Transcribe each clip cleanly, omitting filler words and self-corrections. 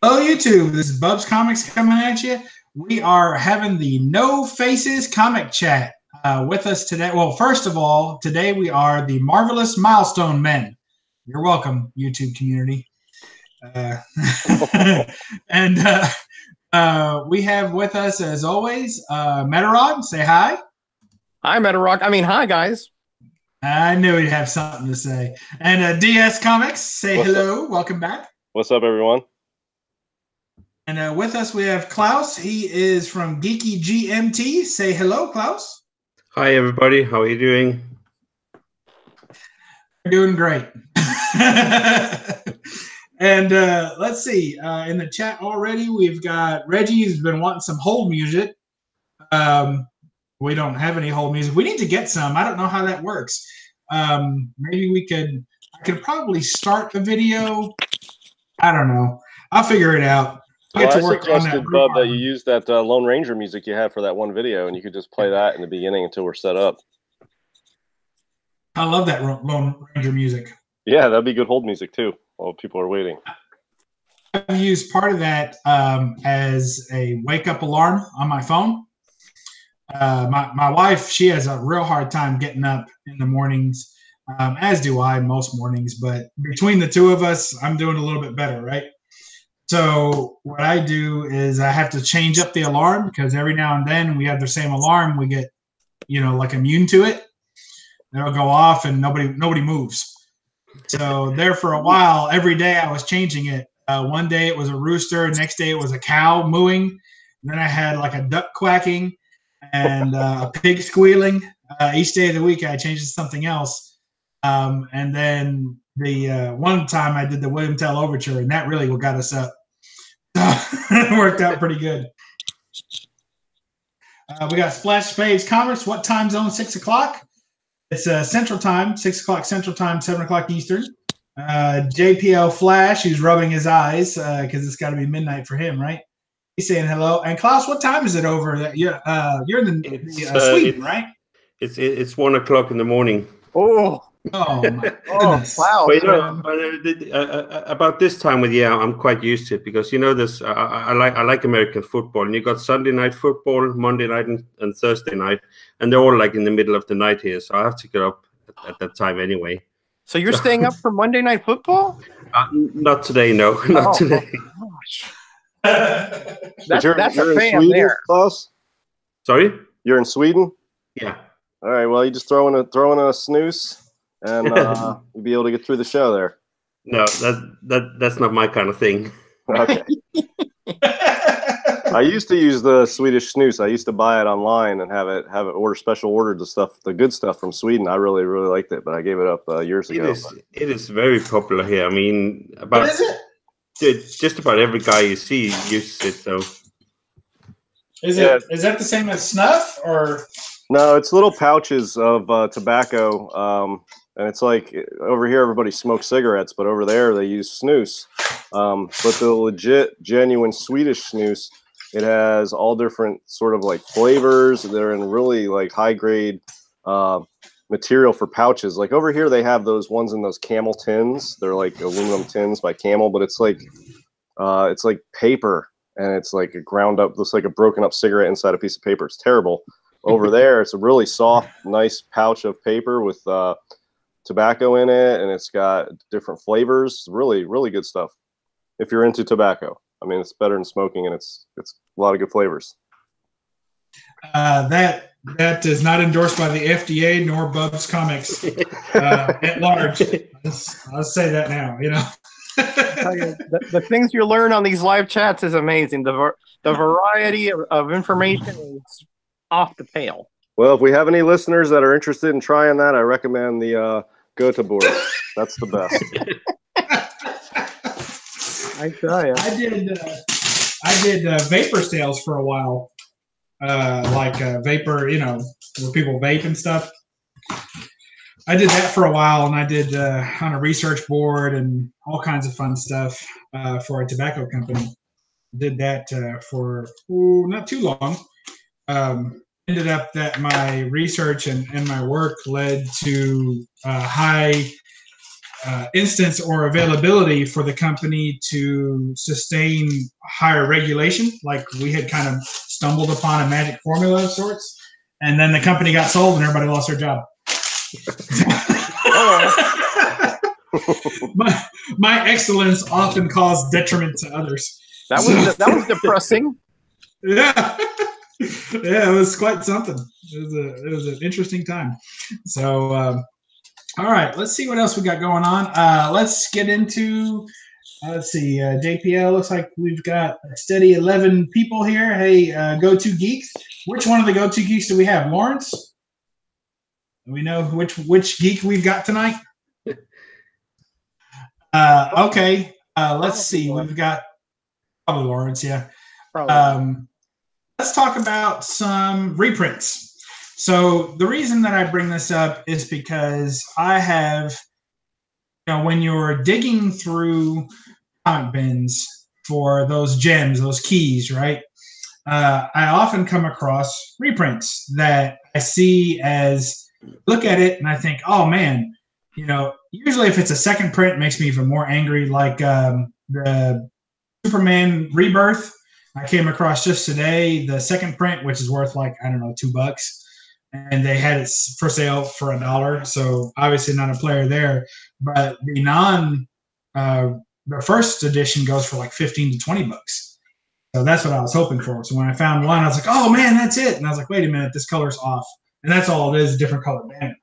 Hello, YouTube. This is Bub's Comics coming at you. We are having the No Faces comic chat with us today. Well, first of all, today we are the marvelous Milestone men. You're welcome, YouTube community. And we have with us, as always, Metarog. Say hi. Hi, Metarog. Hi, guys. I knew he'd have something to say. And DS Comics. Say hello. Welcome back. What's up, everyone? And with us, we have Klaus. He is from Geeky GMT. Say hello, Klaus. Hi, everybody. How are you doing? We're doing great. And let's see. In the chat already, we've got Reggie who's been wanting some hold music. We don't have any hold music. We need to get some. I don't know how that works. Maybe I could probably start the video. I don't know. I'll figure it out. Well, I suggested, Bub, that you use that Lone Ranger music you had for that one video, and you could just play that in the beginning until we're set up. I love that Lone Ranger music. Yeah, that'd be good hold music, too, while people are waiting. I've used part of that as a wake-up alarm on my phone. My wife, she has a real hard time getting up in the mornings, as do I most mornings. But between the two of us, I'm doing a little bit better, right? So what I do is I have to change up the alarm because every now and then we have the same alarm. We get, like immune to it. It'll go off and nobody moves. So there for a while, every day I was changing it. One day it was a rooster. Next day it was a cow mooing. And then I had like a duck quacking and a pig squealing. Each day of the week I changed it to something else. And then the one time I did the William Tell Overture, and that really what got us up. It worked out pretty good. We got Splash Spades Comics. What time zone? 6 o'clock. It's Central Time, 6 o'clock Central Time, 7 o'clock Eastern. JPL Flash, who's rubbing his eyes because it's got to be midnight for him, right? He's saying hello. And Klaus, what time is it over? You're in Sweden, right? It's 1 o'clock in the morning. Oh my goodness! Wow. But, about this time of the year, I'm quite used to it because this. I like American football, and you got Sunday night football, Monday night, and Thursday night, and they're all like in the middle of the night here, so I have to get up at that time anyway. So you're staying up for Monday night football? Not today, no, not today. That's a fan Sweden, there. Klaus? Sorry, you're in Sweden? Yeah. All right. Well, you just throw in a snooze. And you'll be able to get through the show there. No, that's not my kind of thing. Okay. I used to use the Swedish snooze. I used to buy it online and have it special ordered the good stuff from Sweden. I really liked it, but I gave it up years ago. It is very popular here. What is it? Just about every guy you see uses it. So is that the same as snuff or? No, it's little pouches of tobacco. And it's like over here, everybody smokes cigarettes, but over there they use snus. But the legit, genuine Swedish snus, it has all different sort of like flavors. They're in really like high grade material for pouches. Like over here, they have those ones in those Camel tins. They're like aluminum tins by Camel, but it's like paper, and it's like a ground up, looks like a broken up cigarette inside a piece of paper. It's terrible. Over there, it's a really soft, nice pouch of paper with tobacco in it, and it's got different flavors. Really good stuff if you're into tobacco. It's better than smoking, and it's a lot of good flavors. That is not endorsed by the FDA nor BUB'S Comics at large. I'll say that now. The things you learn on these live chats is amazing. The variety of information is off the pale. Well, if we have any listeners that are interested in trying that, I recommend the Gotha board. That's the best. I tell you, I did vapor sales for a while, like vapor, where people vape and stuff. I did that for a while, and I did on a research board and all kinds of fun stuff for a tobacco company. Did that for not too long. Ended up that my research and my work led to high instance or availability for the company to sustain higher regulation. Like we had kind of stumbled upon a magic formula of sorts, and then the company got sold and everybody lost their job. my excellence often caused detriment to others. That was depressing. Yeah. Yeah, it was quite something. It was an interesting time. So, all right, let's see what else we got going on. Let's get into, let's see, JPL, looks like we've got a steady 11 people here. Hey, Go-To Geeks. Which one of the Go-To Geeks do we have? Lawrence? Do we know which geek we've got tonight? Okay, let's see. We've got probably Lawrence, yeah. Let's talk about some reprints. So the reason that I bring this up is because I have, when you're digging through comic bins for those gems, those keys, right? I often come across reprints that I see as, look at it and I think, oh man, usually if it's a second print, it makes me even more angry. Like the Superman Rebirth, I came across just today, the second print, which is worth like, I don't know, $2. And they had it for sale for $1. So obviously not a player there. But the the first edition goes for like 15 to $20. So that's what I was hoping for. So when I found one, I was like, oh man, that's it. And I was like, wait a minute, this color's off. And that's all it is, a different color band.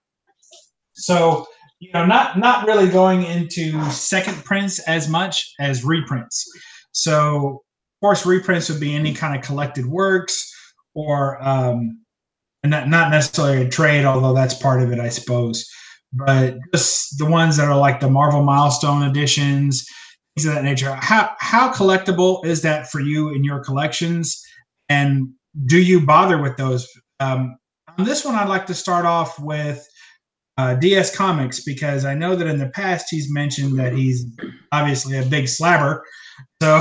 So, not really going into second prints as much as reprints. So, of course, reprints would be any kind of collected works or not necessarily a trade, although that's part of it, I suppose. But just the ones that are like the Marvel Milestone editions, things of that nature. How collectible is that for you in your collections? And do you bother with those? On this one, I'd like to start off with DS Comics, because I know that in the past he's mentioned that he's obviously a big slabber. So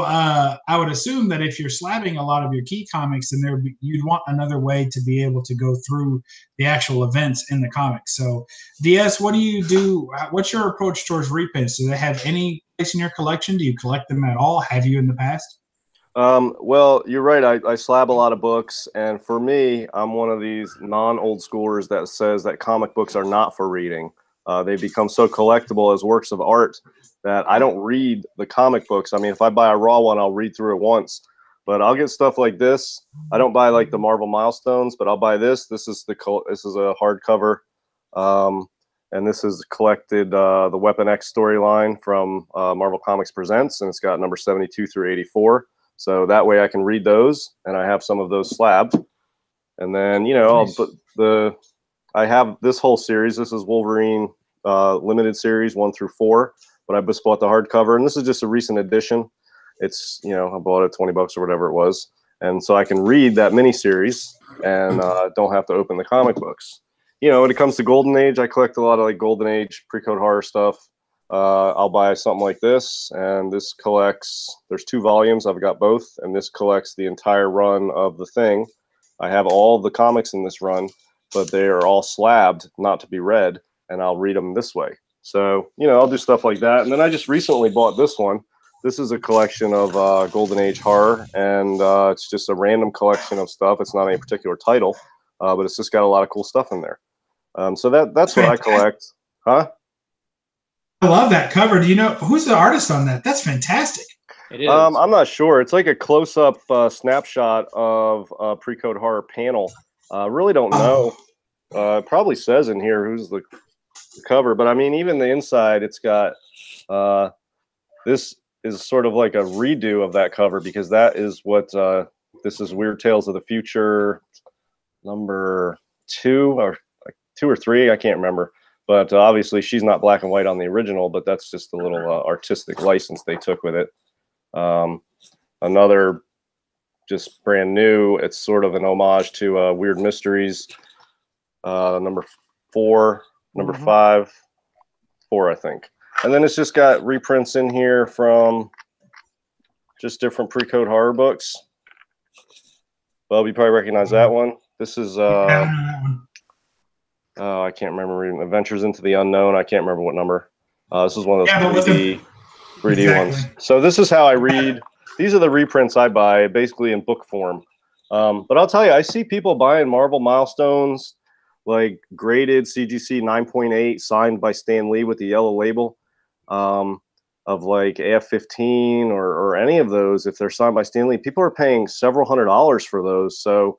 I would assume that if you're slabbing a lot of your key comics, then you'd want another way to be able to go through the actual events in the comics. So DS, what do you do? What's your approach towards reprints? Do they have any place in your collection? Do you collect them at all? Have you in the past? Well, you're right. I slab a lot of books, and for me, I'm one of these non-old schoolers that says that comic books are not for reading. They become so collectible as works of art that I don't read the comic books. I mean, if I buy a raw one, I'll read through it once, but I'll get stuff like this. I don't buy like the Marvel Milestones, but I'll buy this. This is a hardcover, and this is collected the Weapon X storyline from Marvel Comics Presents, and it's got number 72 through 84. So that way I can read those, and I have some of those slabbed. And then, nice. I have this whole series. This is Wolverine limited series 1 through 4, but I just bought the hardcover, and this is just a recent edition. It's, I bought it $20 or whatever it was. And so I can read that miniseries and don't have to open the comic books. When it comes to Golden Age, I collect a lot of like Golden Age pre-code horror stuff. I'll buy something like this, and this collects, there's 2 volumes, I've got both, and this collects the entire run of the Thing. I have all the comics in this run, but they are all slabbed, not to be read, and I'll read them this way. So, I'll do stuff like that. And then I just recently bought this one. This is a collection of Golden Age horror, and it's just a random collection of stuff. It's not any particular title, but it's just got a lot of cool stuff in there. So that's what I collect. Huh? I love that cover. Do you know who's the artist on that? That's fantastic. It is. I'm not sure. It's like a close-up snapshot of a pre-code horror panel. Really don't know. It probably says in here who's the cover, but I mean, even the inside, it's got this is sort of like a redo of that cover, because that is what this is Weird Tales of the Future number 2 or 2 or 3. I can't remember. But obviously, she's not black and white on the original, but that's just a little artistic license they took with it. Another, just brand new, it's sort of an homage to Weird Mysteries, number 4, number 5, 4, I think. And then it's just got reprints in here from just different pre-code horror books. Well, you probably recognize that one. This is... Oh, I can't remember reading Adventures into the Unknown. I can't remember what number. This is one of those 3D ones. So this is how I read. These are the reprints I buy, basically in book form. But I'll tell you, I see people buying Marvel Milestones, like graded CGC 9.8, signed by Stan Lee with the yellow label, of like AF-15 or any of those. If they're signed by Stan Lee, people are paying several $100s for those. So,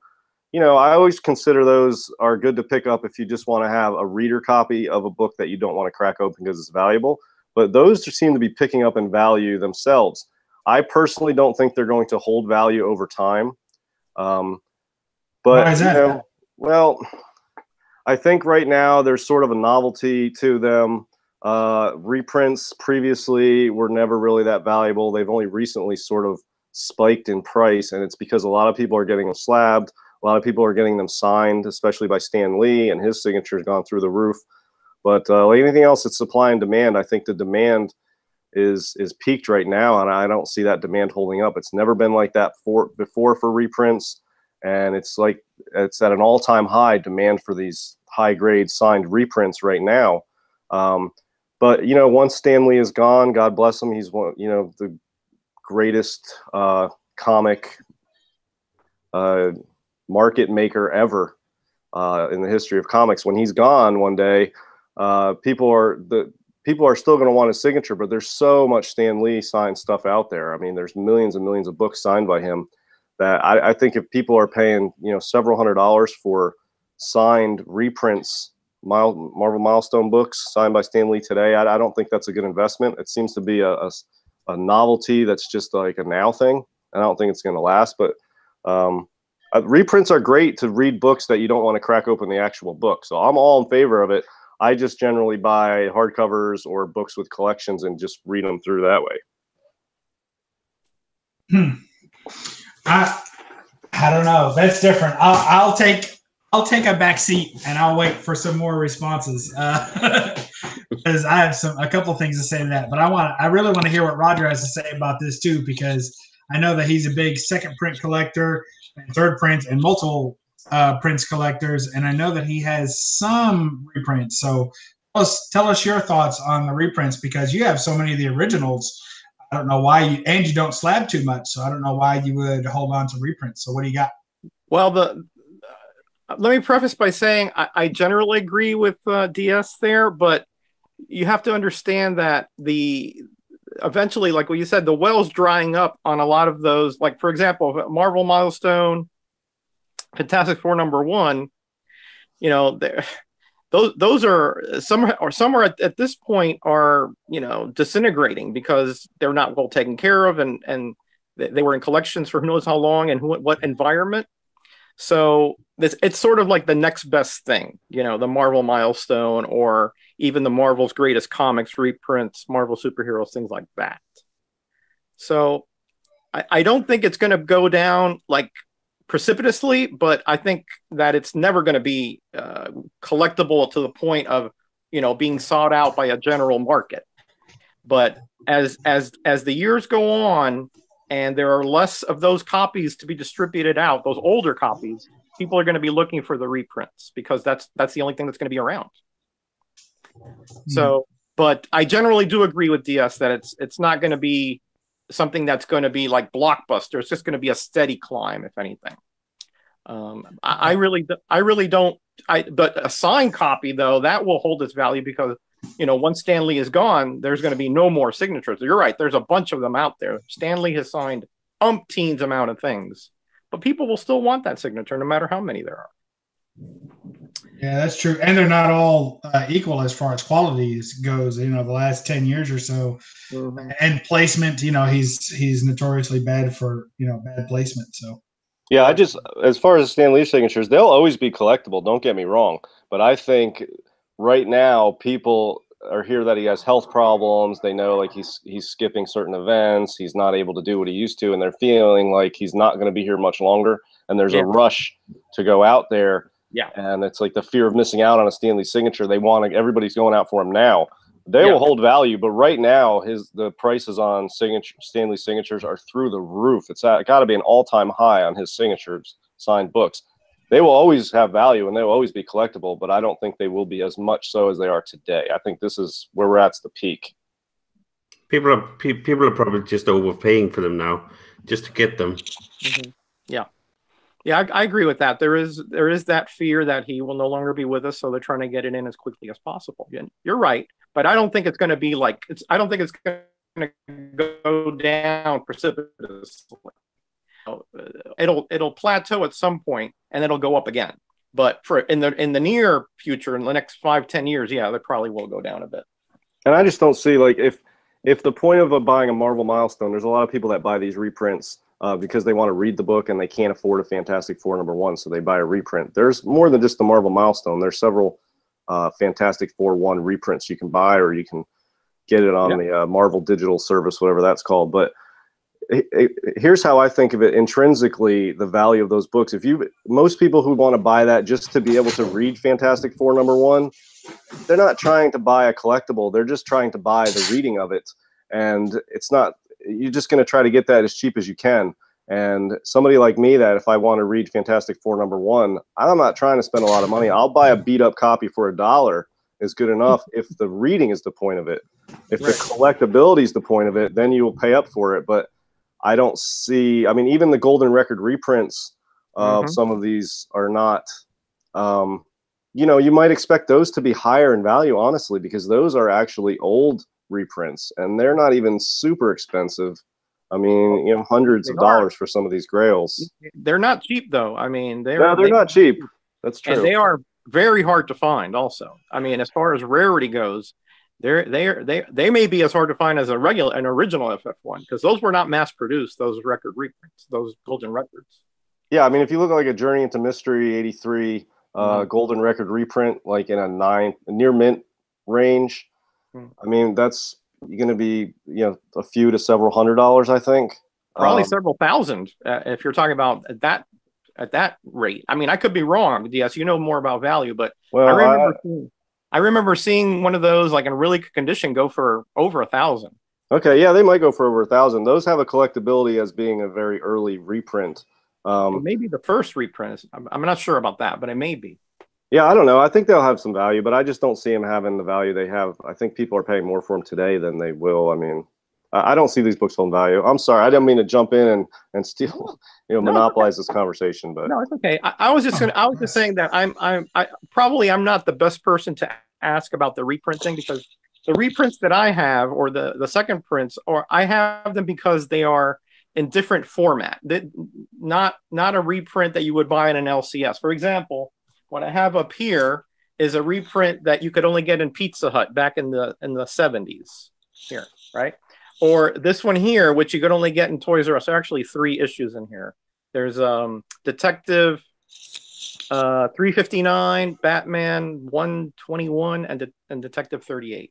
you know, I always consider those are good to pick up if you just want to have a reader copy of a book that you don't want to crack open because it's valuable. But those seem to be picking up in value themselves. I personally don't think they're going to hold value over time. But, you know, well, I think right now there's sort of a novelty to them. Reprints previously were never really that valuable. They've only recently sort of spiked in price, and it's because a lot of people are getting them slabbed. A lot of people are getting them signed, especially by Stan Lee, and his signature has gone through the roof. But like anything else, it's supply and demand. I think the demand is peaked right now, and I don't see that demand holding up. It's never been like that before for reprints, and it's like it's at an all-time high demand for these high-grade signed reprints right now. But you know, once Stan Lee is gone, God bless him, he's one, you know, the greatest comic market maker ever in the history of comics. When he's gone one day, people are still going to want his signature, but there's so much Stan Lee signed stuff out there. I mean, there's millions and millions of books signed by him that I think if people are paying, you know, several $100s for signed reprints, Marvel Milestone books signed by Stan Lee today, I don't think that's a good investment. It seems to be a novelty that's just like a now thing. I don't think it's going to last, but reprints are great to read books that you don't want to crack open the actual book. So I'm all in favor of it. I just generally buy hardcovers or books with collections and just read them through that way. I don't know. That's different. I'll take a back seat and I'll wait for some more responses because I have a couple of things to say to that. But I really want to hear what Roger has to say about this too, because I know that he's a big second print collector and third print and multiple prints collectors, and I know that he has some reprints. So tell us your thoughts on the reprints, because you have so many of the originals. I don't know why you don't slab too much, so I don't know why you would hold on to reprints. So what do you got? Well, let me preface by saying I generally agree with DS there, but you have to understand that eventually, like what you said, the well's drying up on a lot of those. Like, for example, Marvel Milestone, Fantastic Four #1, you know, those are some are at this point are, you know, disintegrating because they're not well taken care of, and they were in collections for who knows how long and what environment. So it's sort of like the next best thing, you know, the Marvel Milestone or even the Marvel's Greatest Comics reprints, Marvel superheroes, things like that. So I don't think it's going to go down like precipitously, but I think that it's never going to be collectible to the point of, you know, being sought out by a general market. But as the years go on and there are less of those copies to be distributed out, those older copies, people are going to be looking for the reprints because that's the only thing that's going to be around. So, but I generally do agree with DS that it's not going to be something that's going to be like blockbuster. It's just going to be a steady climb, if anything. I really don't. But a signed copy though, that will hold its value because, you know, once Stan Lee is gone, there's going to be no more signatures. You're right. There's a bunch of them out there. Stan Lee has signed umpteens amount of things, but people will still want that signature no matter how many there are. Yeah, that's true. And they're not all equal as far as quality goes. You know, the last 10 years or so, and placement, you know, he's notoriously bad for, you know, bad placement. So, yeah, as far as Stan Lee signatures, they'll always be collectible. Don't get me wrong. But I think right now people are here that he has health problems. They know like he's skipping certain events. He's not able to do what he used to. And they're feeling like he's not going to be here much longer. And there's a rush to go out there. Yeah, and it's like the fear of missing out on a Stan Lee signature. Everybody's going out for him now. They will hold value, but right now the prices on Stan Lee signatures are through the roof. It's got to be an all-time high on his signatures, signed books. they will always have value and they will always be collectible, but I don't think they will be as much so as they are today. I think this is where we're at's the peak. People are probably just overpaying for them now just to get them. Mm-hmm. Yeah, I agree with that. There is that fear that he will no longer be with us, so they're trying to get it in as quickly as possible. And you're right, but I don't think it's going to be like I don't think it's going to go down precipitously. It'll plateau at some point, and it'll go up again. But for in the near future, in the next 5-10 years, yeah, they probably will go down a bit. And I just don't see, like, if the point of buying a Marvel Milestone, there's a lot of people that buy these reprints because they want to read the book and they can't afford a Fantastic Four #1, so they buy a reprint. There's more than just the Marvel Milestone. There's several Fantastic Four 1 reprints you can buy, or you can get it on the Marvel Digital Service, whatever that's called. But here's how I think of it intrinsically, the value of those books. Most people who want to buy that just to be able to read Fantastic Four #1, they're not trying to buy a collectible. They're just trying to buy the reading of it. And it's not, you're just going to try to get that as cheap as you can. And somebody like me, that if I want to read Fantastic Four #1, I'm not trying to spend a lot of money. I'll buy a beat up copy for $1 is good enough if the reading is the point of it. If the collectability is the point of it, then you will pay up for it. But I don't see, I mean, even the Golden Record reprints of some of these are not, you know, you might expect those to be higher in value, honestly, because those are actually old reprints and they're not even super expensive. I mean, you know, hundreds of dollars for some of these grails. They're not cheap, though. I mean, they're not cheap. That's true. And they are very hard to find also. I mean, as far as rarity goes, they may be as hard to find as an original FF1, because those were not mass produced, those record reprints, those Golden Records. Yeah, I mean, if you look at like a Journey into Mystery 83 Golden Record reprint, like in a near mint range, I mean, that's going to be, you know, a few to several $100s, I think. Probably several thousand if you're talking about at that rate. I mean, I could be wrong. Yes, you know more about value, but I remember seeing one of those like in really good condition go for over $1,000. Okay, yeah, they might go for over $1,000. Those have a collectability as being a very early reprint. Maybe the first reprint. I'm not sure about that, but it may be. Yeah, I don't know. I think they'll have some value, but I just don't see them having the value they have. I think people are paying more for them today than they will. I mean, I don't see these books holding value. I'm sorry, I didn't mean to jump in and steal, you know, monopolize this conversation. But no, it's okay. I was just saying that I'm not the best person to ask about the reprint thing, because the reprints that I have, or the second prints, or I have them because they are in different format. Not a reprint that you would buy in an LCS. For example, what I have up here is a reprint that you could only get in Pizza Hut back in the 70s here, right? Or this one here, which you could only get in Toys R Us. There are actually 3 issues in here. There's Detective 359, Batman 121, and Detective 38.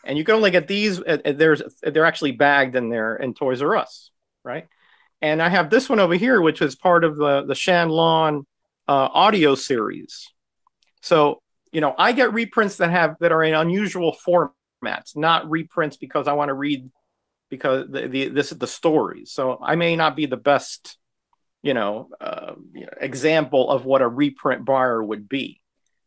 And you can only get these. They're actually bagged in there in Toys R Us, right? And I have this one over here, which is part of the Shanlon audio series. So, you know, I get reprints that are in unusual formats, not reprints because I want to read because this is the stories. So I may not be the best, example of what a reprint buyer would be.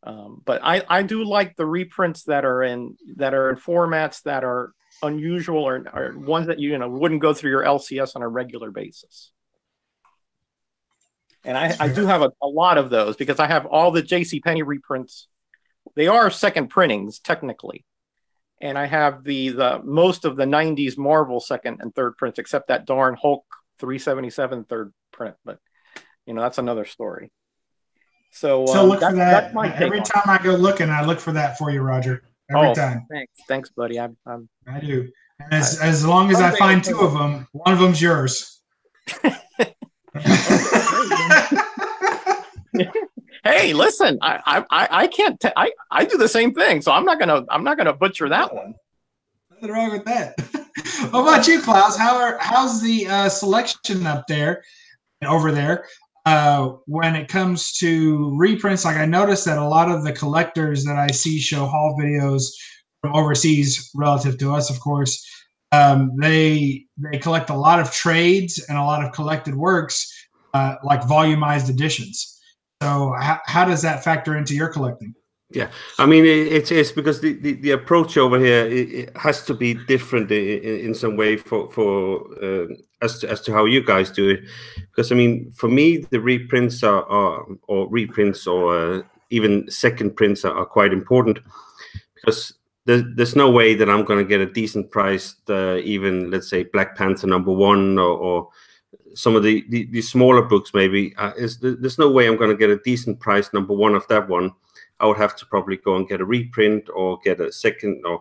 But I do like the reprints that are in formats that are unusual or ones that wouldn't go through your LCS on a regular basis. And I do have a lot of those because I have all the JCPenney reprints. They are second printings technically. And I have the most of the 90s Marvel second and third prints, except that darn Hulk 377 third print. But, that's another story. So look for that. Every time I go looking, I look for that for you, Roger. Every time. Thanks, buddy. I do. And as long as I find 2 of them, one of them's yours. Hey, listen, I can't. I do the same thing, so I'm not gonna butcher that one. Nothing wrong with that. What about you, Klaus? How's the selection up there and over there? When it comes to reprints, like I noticed that a lot of the collectors that I see show haul videos from overseas, relative to us, of course, they collect a lot of trades and a lot of collected works, like volumized editions. So how does that factor into your collecting? Yeah, I mean, it's because the approach over here it has to be different in some way for as to how you guys do it. Because I mean, for me, the reprints or reprints or even second prints are quite important, because there's no way that I'm going to get a decent price, even let's say Black Panther #1 or some of the smaller books maybe. There's no way I'm going to get a decent price #1 of that one. I would have to probably go and get a reprint or get a second, or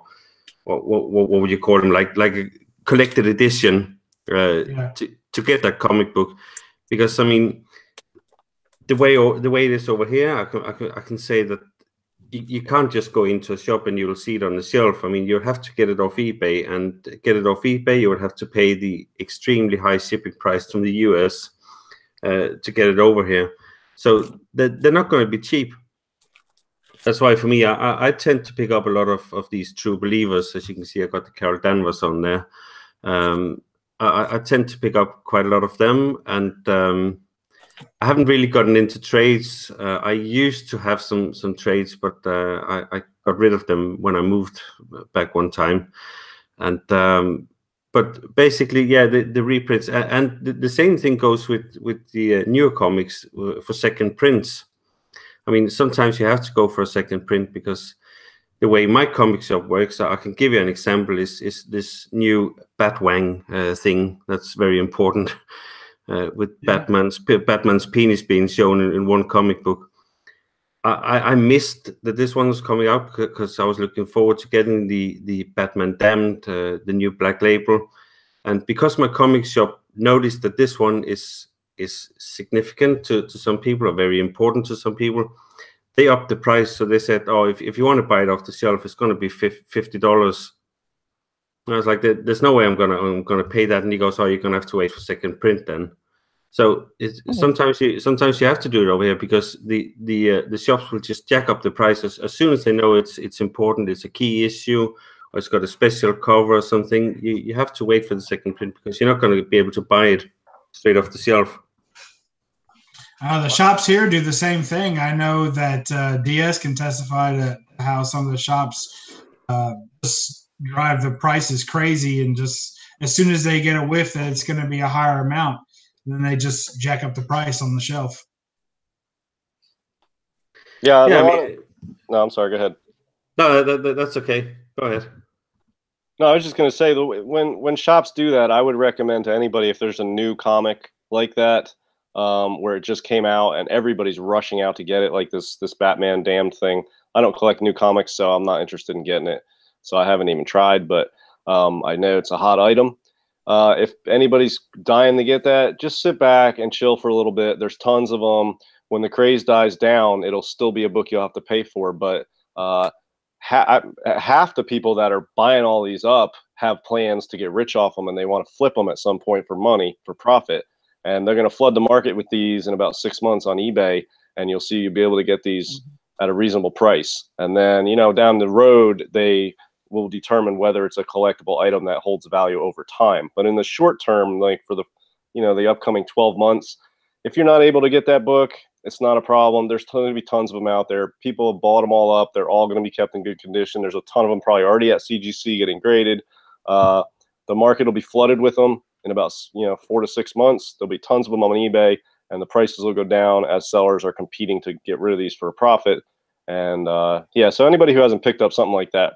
what would you call them, like a collected edition to get that comic book. Because I mean, the way it is over here, I can say that you can't just go into a shop and you'll see it on the shelf. I mean, you have to get it off eBay, and get it off eBay, you would have to pay the extremely high shipping price from the US to get it over here. So they're not going to be cheap. That's why for me, I tend to pick up a lot of these true believers. As you can see, I got the Carol Danvers on there. I tend to pick up quite a lot of them, and I haven't really gotten into trades. I used to have some trades, but I got rid of them when I moved back one time. And but basically, yeah, the reprints, and the same thing goes with the newer comics for second prints. I mean, sometimes you have to go for a second print, because the way my comic shop works, I can give you an example, is this new Batwang thing that's very important, with Batman's penis being shown in one comic book. I missed that this one was coming out, because I was looking forward to getting the Batman Damned, the new Black Label. And because my comic shop noticed that this one is significant to some people, or very important to some people, they upped the price. So they said, oh, if you want to buy it off the shelf, it's going to be $50. And I was like, there's no way I'm gonna pay that. And he goes, oh, you're gonna have to wait for second print then. So sometimes you have to do it over here, because the shops will just jack up the prices as soon as they know it's important, it's a key issue, or it's got a special cover or something. You have to wait for the second print, because you're not going to be able to buy it straight off the shelf. The shops here do the same thing. I know that DS can testify to how some of the shops just drive the prices crazy, and just as soon as they get a whiff that it's going to be a higher amount, then they just jack up the price on the shelf. Yeah. No, I'm sorry. Go ahead. No, that's okay. Go ahead. No, I was just going to say, when shops do that, I would recommend to anybody, if there's a new comic like that, where it just came out and everybody's rushing out to get it, like this Batman Damned thing. I don't collect new comics, so I'm not interested in getting it. So I haven't even tried, but I know it's a hot item. If anybody's dying to get that, just sit back and chill for a little bit. There's tons of them. When the craze dies down, it'll still be a book you'll have to pay for. But half the people that are buying all these up have plans to get rich off them, and they want to flip them at some point for money, for profit. And they're going to flood the market with these in about 6 months on eBay, and you'll see you'll be able to get these at a reasonable price. And then, down the road, they will determine whether it's a collectible item that holds value over time. But in the short term, like for the, the upcoming 12 months, if you're not able to get that book, it's not a problem. There's going to be tons of them out there. People have bought them all up. They're all going to be kept in good condition. There's a ton of them probably already at CGC getting graded. The market will be flooded with them in about 4 to 6 months. There'll be tons of them on eBay, and the prices will go down as sellers are competing to get rid of these for a profit. And yeah, so anybody who hasn't picked up something like that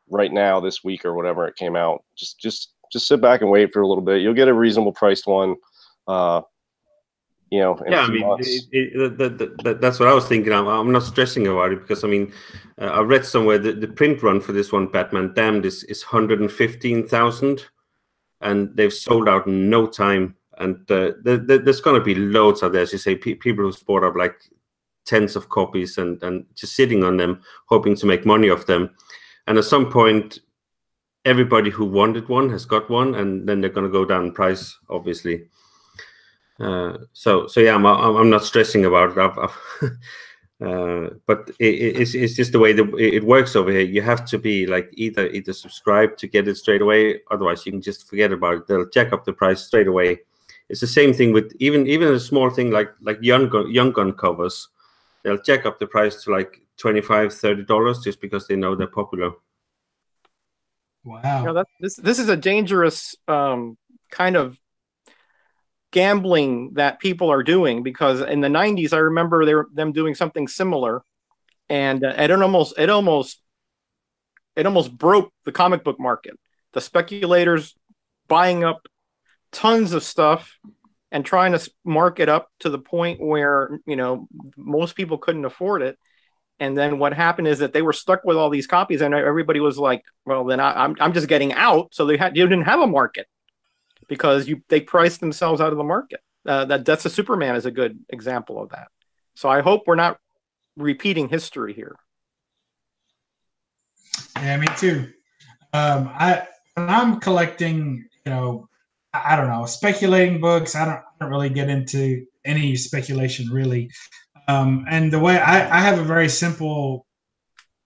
right now, this week or whatever it came out, just sit back and wait for a little bit. You'll get a reasonable priced one. Yeah, I mean, that's what I was thinking. I'm not stressing about it, because I mean, I read somewhere that the print run for this one, Batman Damned, is 115,000, and they've sold out in no time. And there's going to be loads out there, as you say, people who've bought up like tens of copies and just sitting on them, hoping to make money off them. And at some point, everybody who wanted one has got one, and then they're going to go down in price, obviously. So yeah, I'm not stressing about it. But it's just the way that it works over here. You have to be like either subscribe to get it straight away, otherwise you can just forget about it. They'll jack up the price straight away. It's the same thing with even a small thing like young gun covers. they'll jack up the price to like $25-$30 just because they know they're popular. Wow. This is a dangerous kind of gambling that people are doing, because in the 90s I remember them doing something similar, and it almost broke the comic book market. The speculators buying up tons of stuff and trying to mark it up to the point where, you know, most people couldn't afford it. And then what happened is that they were stuck with all these copies, and everybody was like, well, then I'm just getting out. So you didn't have a market because they priced themselves out of the market. That's a Superman is a good example of that. So I hope we're not repeating history here. Yeah, me too. When I'm collecting, you know, I don't know, speculating books. I don't really get into any speculation really. And the way I have a very simple,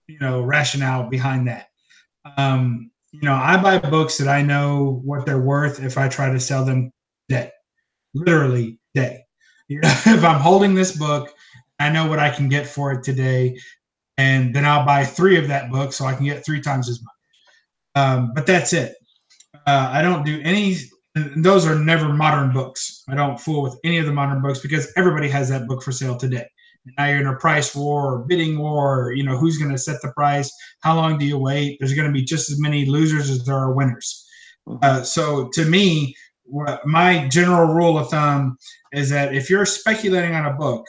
you know, rationale behind that. You know, I buy books that I know what they're worth if I try to sell them today, literally today. You know, if I'm holding this book, I know what I can get for it today, and then I'll buy 3 of that book so I can get 3 times as much. But that's it. I don't do any. Those are never modern books. I don't fool with any of the modern books because everybody has that book for sale today. And now you're in a price war or bidding war. Or, you know, who's going to set the price? How long do you wait? There's going to be just as many losers as there are winners. So to me, my general rule of thumb is that if you're speculating on a book,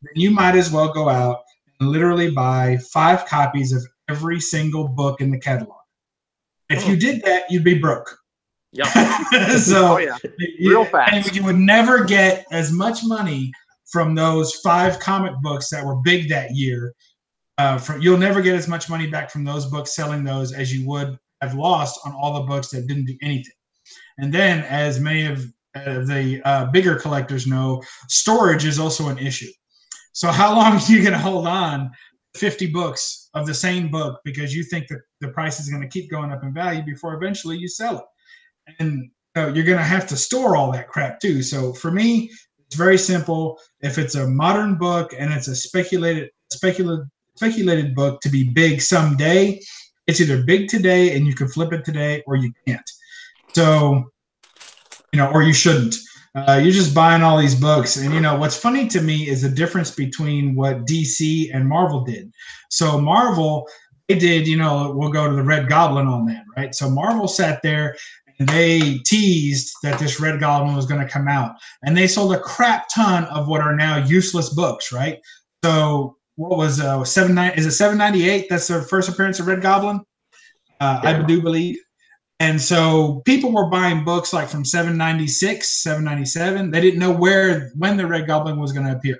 then you might as well go out and literally buy 5 copies of every single book in the catalog. If you did that, you'd be broke. Yeah. So real fast. And you would never get as much money from those 5 comic books that were big that year. You'll never get as much money back from those books selling those as you would have lost on all the books that didn't do anything. And then, as many of the bigger collectors know, storage is also an issue. So how long are you going to hold on 50 books of the same book because you think that the price is going to keep going up in value before eventually you sell it? And you're going to have to store all that crap too. So for me, it's very simple. If it's a modern book and it's a speculated book to be big someday, it's either big today and you can flip it today, or you can't. So, you know, or you shouldn't. You're just buying all these books. And, you know, what's funny to me is the difference between what DC and Marvel did. So Marvel, they did, you know, we'll go to the Red Goblin on that, right? So Marvel sat there and they teased that this Red Goblin was going to come out. And they sold a crap ton of what are now useless books, right? So what was is it 798? That's the first appearance of Red Goblin? I do believe. And so people were buying books like from 796, 797. They didn't know when the Red Goblin was going to appear.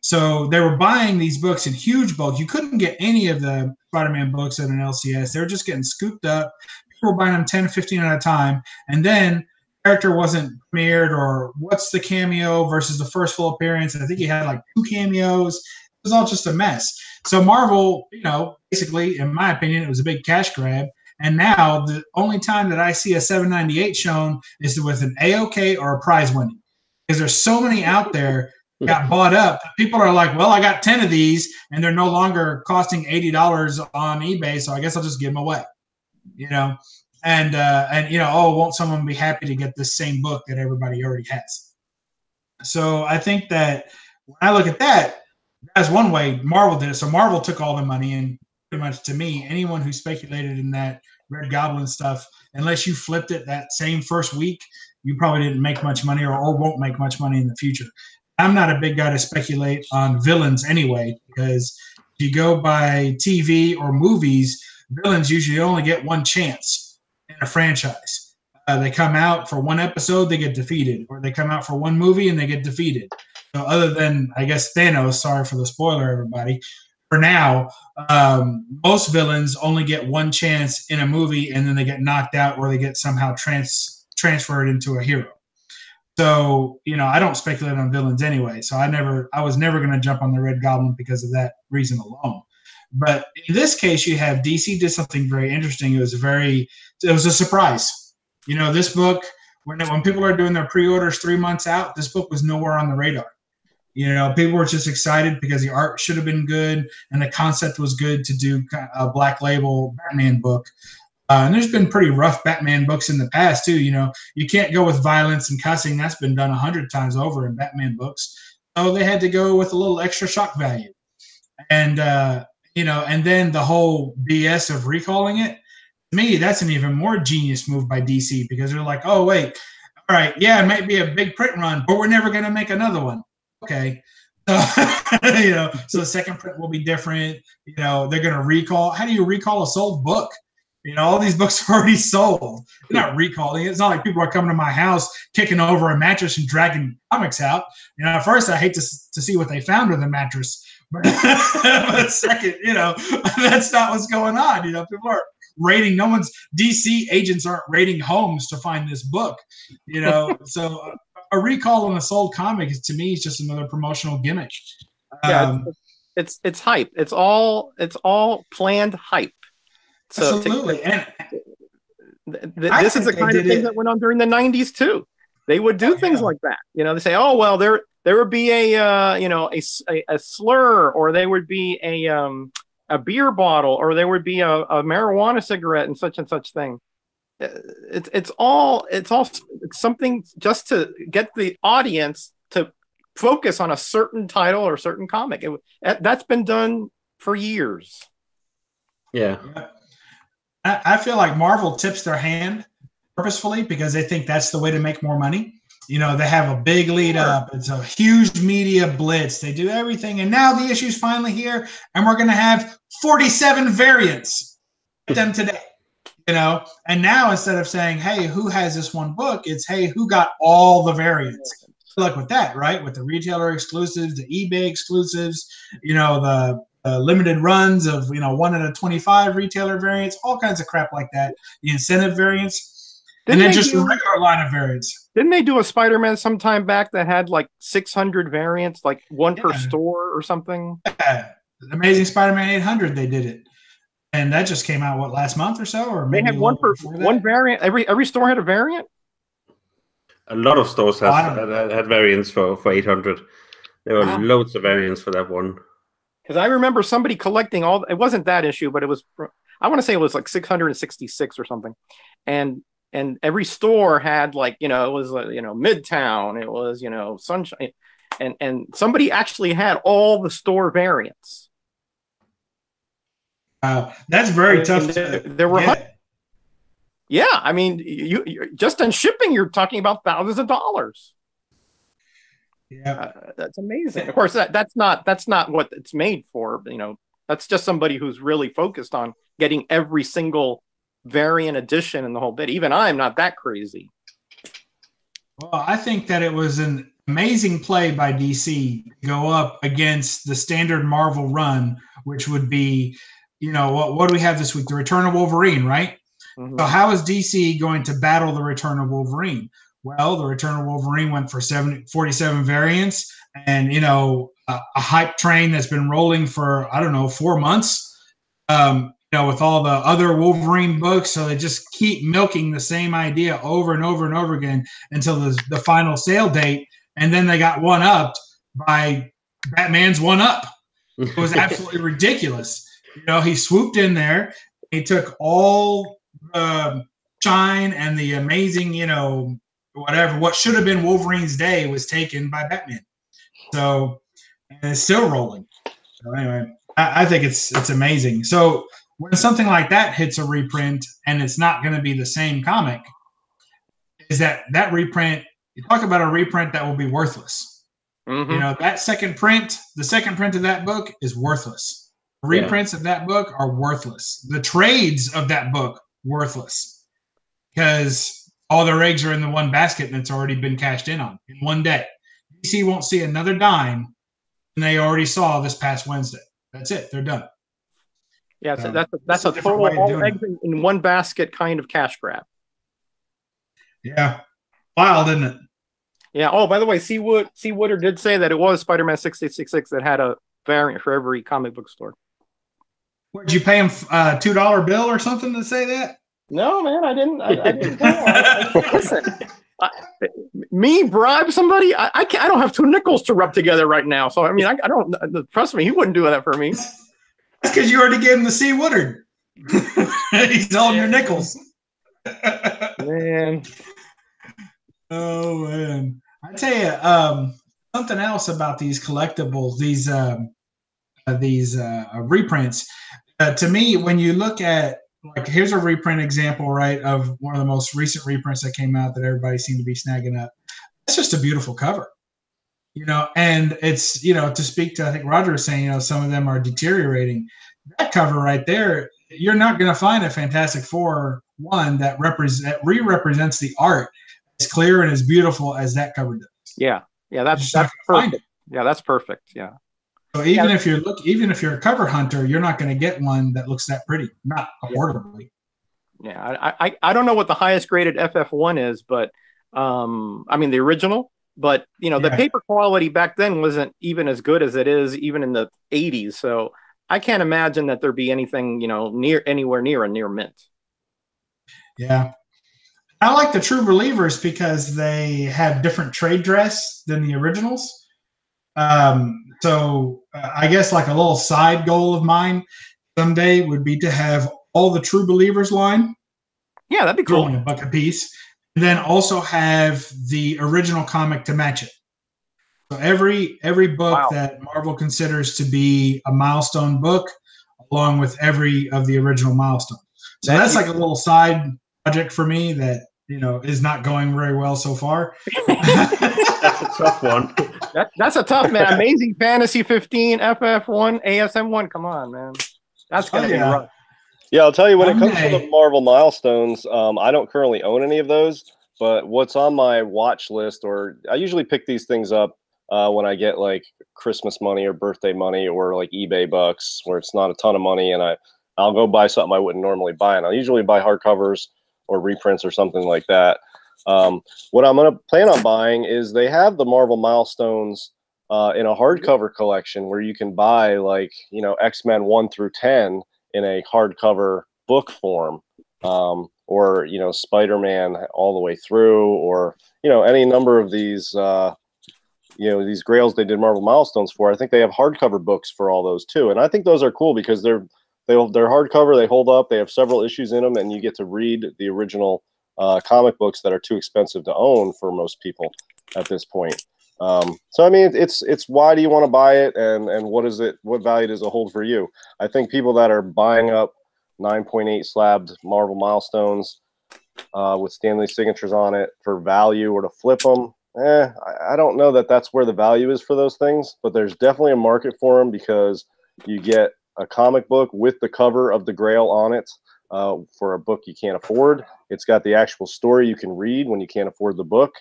So they were buying these books in huge bulk. You couldn't get any of the Spider-Man books at an LCS. They were just getting scooped up. People were buying them 10, 15 at a time. And then character wasn't premiered, or what's the cameo versus the first full appearance. And I think he had like 2 cameos. It was all just a mess. So Marvel, you know, basically, in my opinion, it was a big cash grab. And now the only time that I see a 798 shown is with an AOK or a prize winning, because there's so many out there got bought up. People are like, well, I got 10 of these and they're no longer costing $80 on eBay, so I guess I'll just give them away, you know? And you know, oh, won't someone be happy to get this same book that everybody already has? So I think that when I look at that, that's one way Marvel did it. So Marvel took all the money, and pretty much to me, anyone who speculated in that Red Goblin stuff, unless you flipped it that same first week, you probably didn't make much money, or won't make much money in the future. I'm not a big guy to speculate on villains anyway, because if you go by TV or movies, villains usually only get one chance in a franchise. They come out for one episode, they get defeated, or they come out for one movie and they get defeated. So other than, I guess, Thanos, sorry for the spoiler, everybody, for now, most villains only get one chance in a movie and then they get knocked out, or they get somehow transferred into a hero. So, you know, I don't speculate on villains anyway. So I was never going to jump on the Red Goblin because of that reason alone. But in this case, you have DC did something very interesting. It was a surprise. You know, this book, when people are doing their pre-orders 3 months out, this book was nowhere on the radar. You know, people were just excited because the art should have been good and the concept was good to do a Black Label Batman book. And there's been pretty rough Batman books in the past too. You know, you can't go with violence and cussing. That's been done 100 times over in Batman books. So they had to go with a little extra shock value. And, you know, and then the whole BS of recalling it, to me, that's an even more genius move by DC, because they're like, oh, wait, all right, yeah, it might be a big print run, but we're never going to make another one. Okay. So, you know, so the second print will be different. You know, they're going to recall. How do you recall a sold book? You know, all these books are already sold. They're not recalling it. It's not like people are coming to my house, kicking over a mattress and dragging comics out. You know, at first I hate to see what they found with the mattress. But second, you know, that's not what's going on. You know, people are raiding. No one's DC agents aren't raiding homes to find this book. You know, so a recall on a sold comic is, to me, is just another promotional gimmick. Yeah, it's hype. It's all planned hype. So absolutely, and this is the kind of thing that went on during the '90s too. They would do things like that. You know, they say, "Oh well, there would be a you know a slur, or there would be a beer bottle, or there would be a marijuana cigarette, and such thing." It's all something just to get the audience to focus on a certain title or a certain comic. That's been done for years. Yeah. I feel like Marvel tips their hand purposefully because they think that's the way to make more money. You know, they have a big lead up. It's a huge media blitz. They do everything. And now the issue's finally here, and we're going to have 47 variants. Get them today. You know, and now instead of saying, hey, who has this one book, it's, hey, who got all the variants? Good luck with that, right? With the retailer exclusives, the eBay exclusives, you know, the limited runs of, you know, 1 out of 25 retailer variants, all kinds of crap like that. The incentive variants, and then just the regular line of variants. Didn't they do a Spider-Man some time back that had like 600 variants, like one per store or something? Yeah. Amazing Spider-Man 800, they did it. And that just came out, what, last month or so? Or maybe they had one variant. Every store had a variant? A lot of stores had variants for 800. There were loads of variants for that one. Because I remember somebody collecting all. It wasn't that issue, but it was. I want to say it was like 666 or something, and every store had, like, you know, it was, you know, Midtown. It was, you know, Sunshine, and somebody actually had all the store variants. That's very tough. There were. Yeah, I mean, you just on shipping, you're talking about thousands of dollars. Yeah, that's amazing. Of course, that's not what it's made for. You know, that's just somebody who's really focused on getting every single variant edition in the whole bit. Even I'm not that crazy. Well, I think that it was an amazing play by DC to go up against the standard Marvel run, which would be, you know, what do we have this week? The Return of Wolverine, right? Mm-hmm. So how is DC going to battle the Return of Wolverine? Well, the Return of Wolverine went for 47 variants, and, you know, a hype train that's been rolling for, I don't know, 4 months, you know, with all the other Wolverine books. So they just keep milking the same idea over and over and over again until the final sale date. And then they got one-upped by Batman's one-up. It was absolutely ridiculous. You know, he swooped in there. He took all the shine and the amazing, you know, whatever, what should have been Wolverine's day was taken by Batman. So, and it's still rolling. So anyway, I think it's amazing. So when something like that hits a reprint and it's not going to be the same comic, is that reprint, you talk about a reprint that will be worthless. Mm-hmm. You know, that second print, the second print of that book is worthless. The reprints of that book are worthless. The trades of that book, worthless. Because all their eggs are in the one basket and it's already been cashed in on in one day. DC won't see another dime than they already saw this past Wednesday. That's it. They're done. Yeah, so that's a total all eggs in one basket kind of cash grab. Yeah. Wild, isn't it? Yeah. Oh, by the way, C. Wooder did say that it was Spider-Man 666 that had a variant for every comic book store. What, did you pay him a $2 bill or something to say that? No, man, I didn't. I didn't know. Listen, Me bribe somebody? I can't. I don't have 2 nickels to rub together right now. So I mean, I don't trust me. He wouldn't do that for me. That's because you already gave him the C. Woodard. He's holding your nickels. Man. Oh man! I tell you, something else about these collectibles, these reprints. To me, when you look at, like, here's a reprint example, right, of one of the most recent reprints that came out that everybody seemed to be snagging up. It's just a beautiful cover, and it's, to speak to, I think Roger was saying, some of them are deteriorating. That cover right there, you're not going to find a Fantastic Four one that represents the art as clear and as beautiful as that cover does. Yeah, that's perfect. Yeah, that's perfect. Yeah. So even if you're a cover hunter, you're not going to get one that looks that pretty, not affordably. Yeah, I don't know what the highest graded FF1 is, but I mean the original, but the paper quality back then wasn't even as good as it is even in the 80s. So I can't imagine that there'd be anything anywhere near a near mint. Yeah. I like the True Believers because they have different trade dress than the originals. So I guess like a little side goal of mine someday would be to have all the True Believers line. Yeah, that'd be cool. Only $1 a piece. And then also have the original comic to match it. So every book that Marvel considers to be a Milestone book, along with every of the original Milestones. So that's like a little side project for me that is not going very well so far. That's a tough one. That's a tough, man. Amazing Fantasy 15, FF1, ASM1. Come on, man. That's gonna be rough. Yeah, I'll tell you, when it comes to the Marvel Milestones, I don't currently own any of those, but what's on my watch list, or I usually pick these things up when I get like Christmas money or birthday money or like eBay bucks, where it's not a ton of money, and I'll go buy something I wouldn't normally buy, and I'll usually buy hardcovers or reprints or something like that. What I'm going to plan on buying is they have the Marvel Milestones in a hardcover collection where you can buy like, X-Men 1 through 10 in a hardcover book form, or, Spider-Man all the way through, or, any number of these, these grails they did Marvel Milestones for. I think they have hardcover books for all those too. And I think those are cool because they're hardcover, they hold up, they have several issues in them, and you get to read the original comic books that are too expensive to own for most people at this point. So I mean, it's why do you want to buy it, and what value does it hold for you? I think people that are buying up 9.8 slabbed Marvel Milestones with Stanley's signatures on it for value or to flip them, I don't know that that's where the value is for those things, but there's definitely a market for them because you get a comic book with the cover of the Grail on it for a book you can't afford. It's got the actual story you can read when you can't afford the book.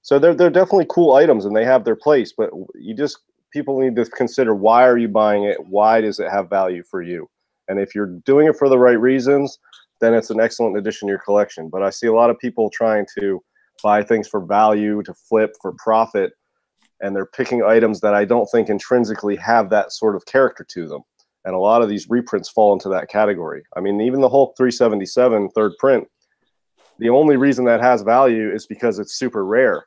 So they're definitely cool items, and they have their place, but people need to consider, why are you buying it? Why does it have value for you? And if you're doing it for the right reasons, then it's an excellent addition to your collection. But I see a lot of people trying to buy things for value, to flip for profit, and they're picking items that I don't think intrinsically have that sort of character to them. And a lot of these reprints fall into that category. I mean, even the Hulk 377 third print, the only reason that has value is because it's super rare.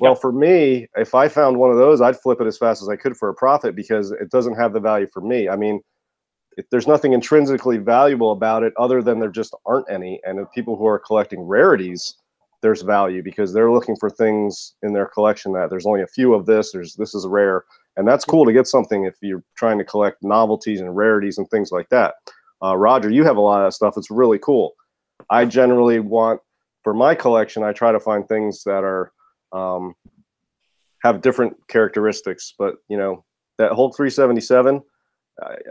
Well, for me, if I found one of those, I'd flip it as fast as I could for a profit because it doesn't have the value for me. I mean, there's nothing intrinsically valuable about it other than there just aren't any. And if people who are collecting rarities, there's value because they're looking for things in their collection that there's only a few of this, this is rare. And that's cool to get something if you're trying to collect novelties and rarities and things like that. Roger, you have a lot of that stuff. It's really cool. I generally want, for my collection, I try to find things that are have different characteristics. But, that Hulk 377,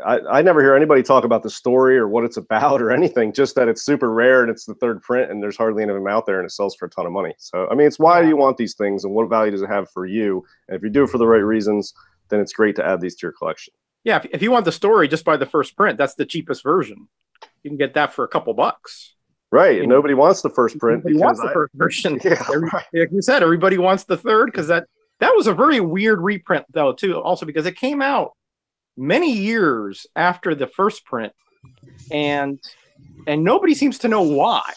I never hear anybody talk about the story or what it's about or anything, just that it's super rare and it's the third print and there's hardly any of them out there and it sells for a ton of money. So, I mean, it's why do you want these things and what value does it have for you? And if you do it for the right reasons, then it's great to add these to your collection. Yeah, if you want the story, just buy the first print. That's the cheapest version. You can get that for a couple bucks. Right, and nobody wants the first print. Nobody wants the first version. Yeah, like you said, everybody wants the third because that was a very weird reprint, though, too. Also, because it came out many years after the first print, and nobody seems to know why.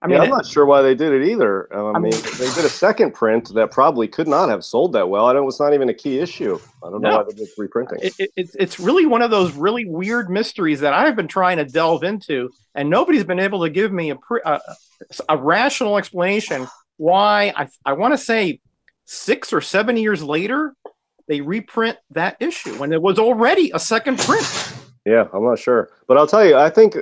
I mean, I'm not sure why they did it either. I mean, they did a second print that probably could not have sold that well. It's not even a key issue. I don't know why they did reprinting. It's really one of those really weird mysteries that I've been trying to delve into, and nobody's been able to give me a rational explanation why. I want to say 6 or 7 years later, they reprint that issue when there was already a second print. Yeah, I'm not sure, but I'll tell you, I think,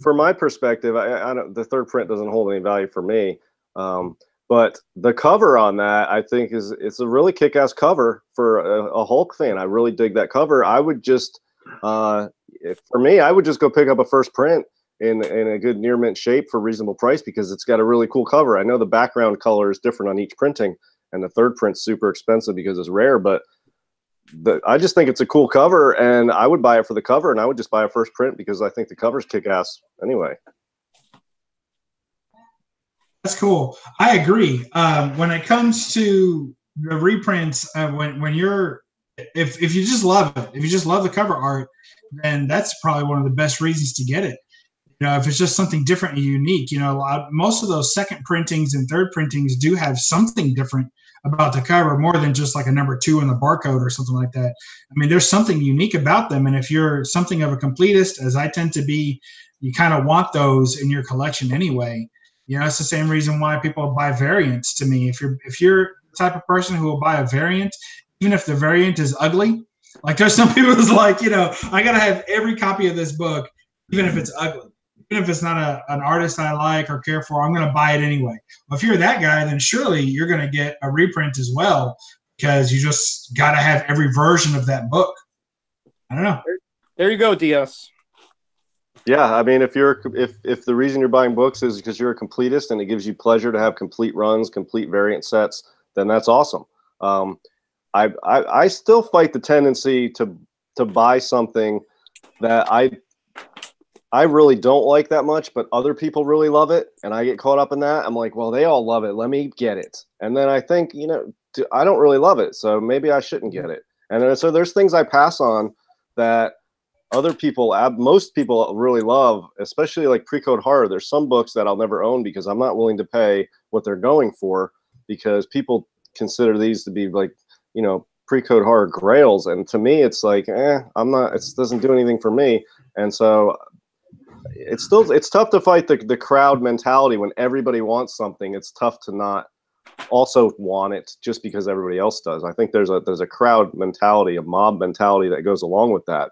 from my perspective, I don't, the third print doesn't hold any value for me. But the cover on that, I think, it's a really kick-ass cover for a Hulk fan. I really dig that cover. I would just, for me, I would just go pick up a first print in a good near mint shape for a reasonable price, because it's got a really cool cover. I know the background color is different on each printing, and the third print's super expensive because it's rare, but I just think it's a cool cover, and I would buy it for the cover, and I would just buy a first print because I think the cover's kick-ass anyway. That's cool. I agree. When it comes to the reprints, when you're, if you just love it, if you just love the cover art, then that's probably one of the best reasons to get it. You know, if it's just something different and unique, you know, most of those second printings and third printings do have something different about the cover, more than just like a number 2 in the barcode or something like that. I mean, there's something unique about them. And if you're something of a completist, as I tend to be, you kind of want those in your collection anyway. You know, it's the same reason why people buy variants to me. If you're the type of person who will buy a variant, even if the variant is ugly, like there's some people who's like, you know, I got to have every copy of this book, even if it's ugly. Even if it's not an artist I like or care for, I'm going to buy it anyway. Well, if you're that guy, then surely you're going to get a reprint as well, because you just got to have every version of that book. I don't know. There you go, DS. Yeah, I mean, if the reason you're buying books is because you're a completist and it gives you pleasure to have complete runs, complete variant sets, then that's awesome. I still fight the tendency to buy something that I really don't like that much, but other people really love it, and I get caught up in that. I'm like, well, they all love it. Let me get it. And then I think, you know, I don't really love it, so maybe I shouldn't get it. And then, so there's things I pass on that other people, most people really love, especially like pre-code horror. There's some books that I'll never own because I'm not willing to pay what they're going for, because people consider these to be like, you know, pre-code horror grails. And to me, it's like, I'm not, it doesn't do anything for me. And so it's tough to fight the crowd mentality when everybody wants something. It's tough to not also want it just because everybody else does. I think there's a crowd mentality, a mob mentality that goes along with that.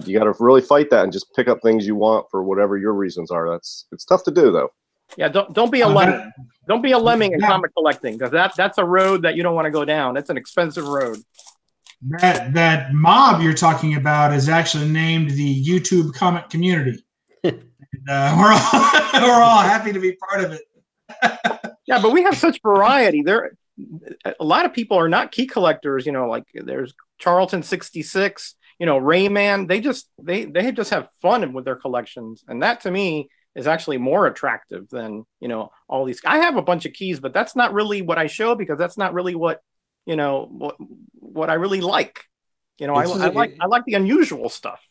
You got to really fight that and just pick up things you want for whatever your reasons are. It's tough to do, though. Yeah, don't be a lemming. Don't be a lemming in comic collecting, because that's a road that you don't want to go down. It's an expensive road. That mob you're talking about is actually named the YouTube comic community. And, we're all happy to be part of it. Yeah, but we have such variety. A lot of people are not key collectors. You know, like there's Charlton 66. You know, Rayman. They just have fun with their collections, and that to me is actually more attractive than, you know, all these. I have a bunch of keys, but that's not really what I show, because that's not really what, you know, what I really like. You know, I like the unusual stuff.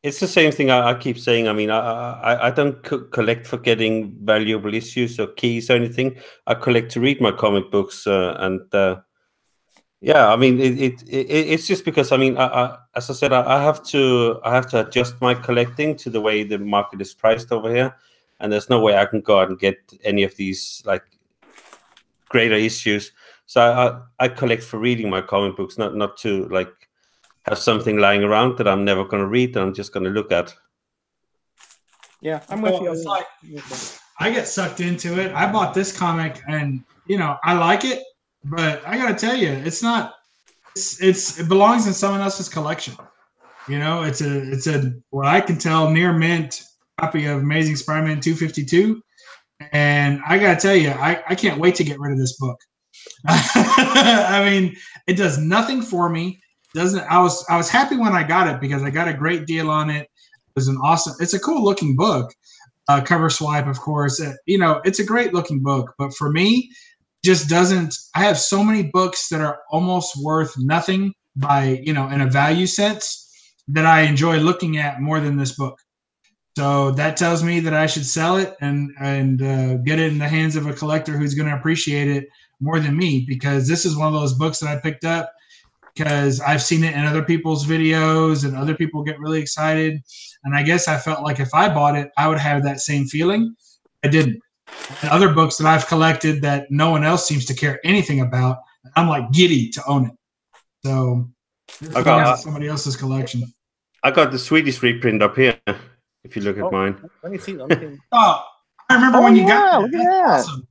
It's the same thing I keep saying. I mean, I don't collect for getting valuable issues or keys or anything. I collect to read my comic books, yeah. I mean, it's just because, I mean, as I said, I have to adjust my collecting to the way the market is priced over here, and there's no way I can go out and get any of these like greater issues. So I collect for reading my comic books, not to like have something lying around that I'm never going to read, that I'm just going to look at. Yeah, I'm with you. It's like, I get sucked into it. I bought this comic, and you know, I like it, but I gotta tell you, it's not. It belongs in someone else's collection. You know, it's a what I can tell near mint copy of Amazing Spider-Man 252, and I gotta tell you, I can't wait to get rid of this book. I mean, it does nothing for me. I was happy when I got it because I got a great deal on it. It was it's a cool looking book. Cover swipe, of course. You know, it's a great looking book, but for me, just doesn't. I have so many books that are almost worth nothing by, you know, in a value sense, that I enjoy looking at more than this book. So that tells me that I should sell it and get it in the hands of a collector who's going to appreciate it more than me, because this is one of those books that I picked up because I've seen it in other people's videos and other people get really excited. And I guess I felt like if I bought it, I would have that same feeling. I didn't. And other books that I've collected that no one else seems to care anything about, I'm like giddy to own it. So this is somebody else's collection. I got the Swedish reprint up here. If you look at mine. Let me see. Let me see. Oh, I remember when you got look at that. Awesome.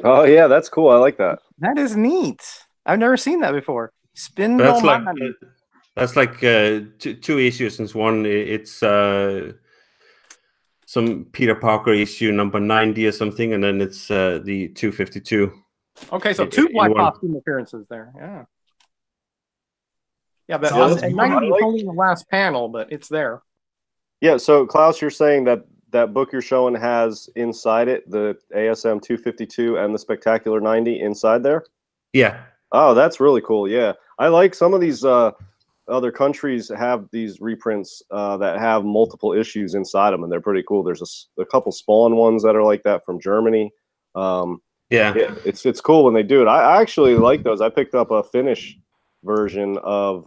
Oh yeah, that's cool. I like that. That is neat. I've never seen that before. Spindle. That's like two issues in one. It's some Peter Parker issue number 90 or something, and then it's the 252. Okay, so two Black Costume appearances there. Yeah. Yeah, but and 90 is only the last panel, but it's there. Yeah, so Klaus, you're saying that book you're showing has inside it the ASM 252 and the Spectacular 90 inside there? Yeah. Oh, that's really cool. Yeah. I like some of these other countries have these reprints that have multiple issues inside them, and they're pretty cool. There's a couple Spawn ones that are like that from Germany. Yeah, it's cool when they do it. I actually like those. I picked up a Finnish version of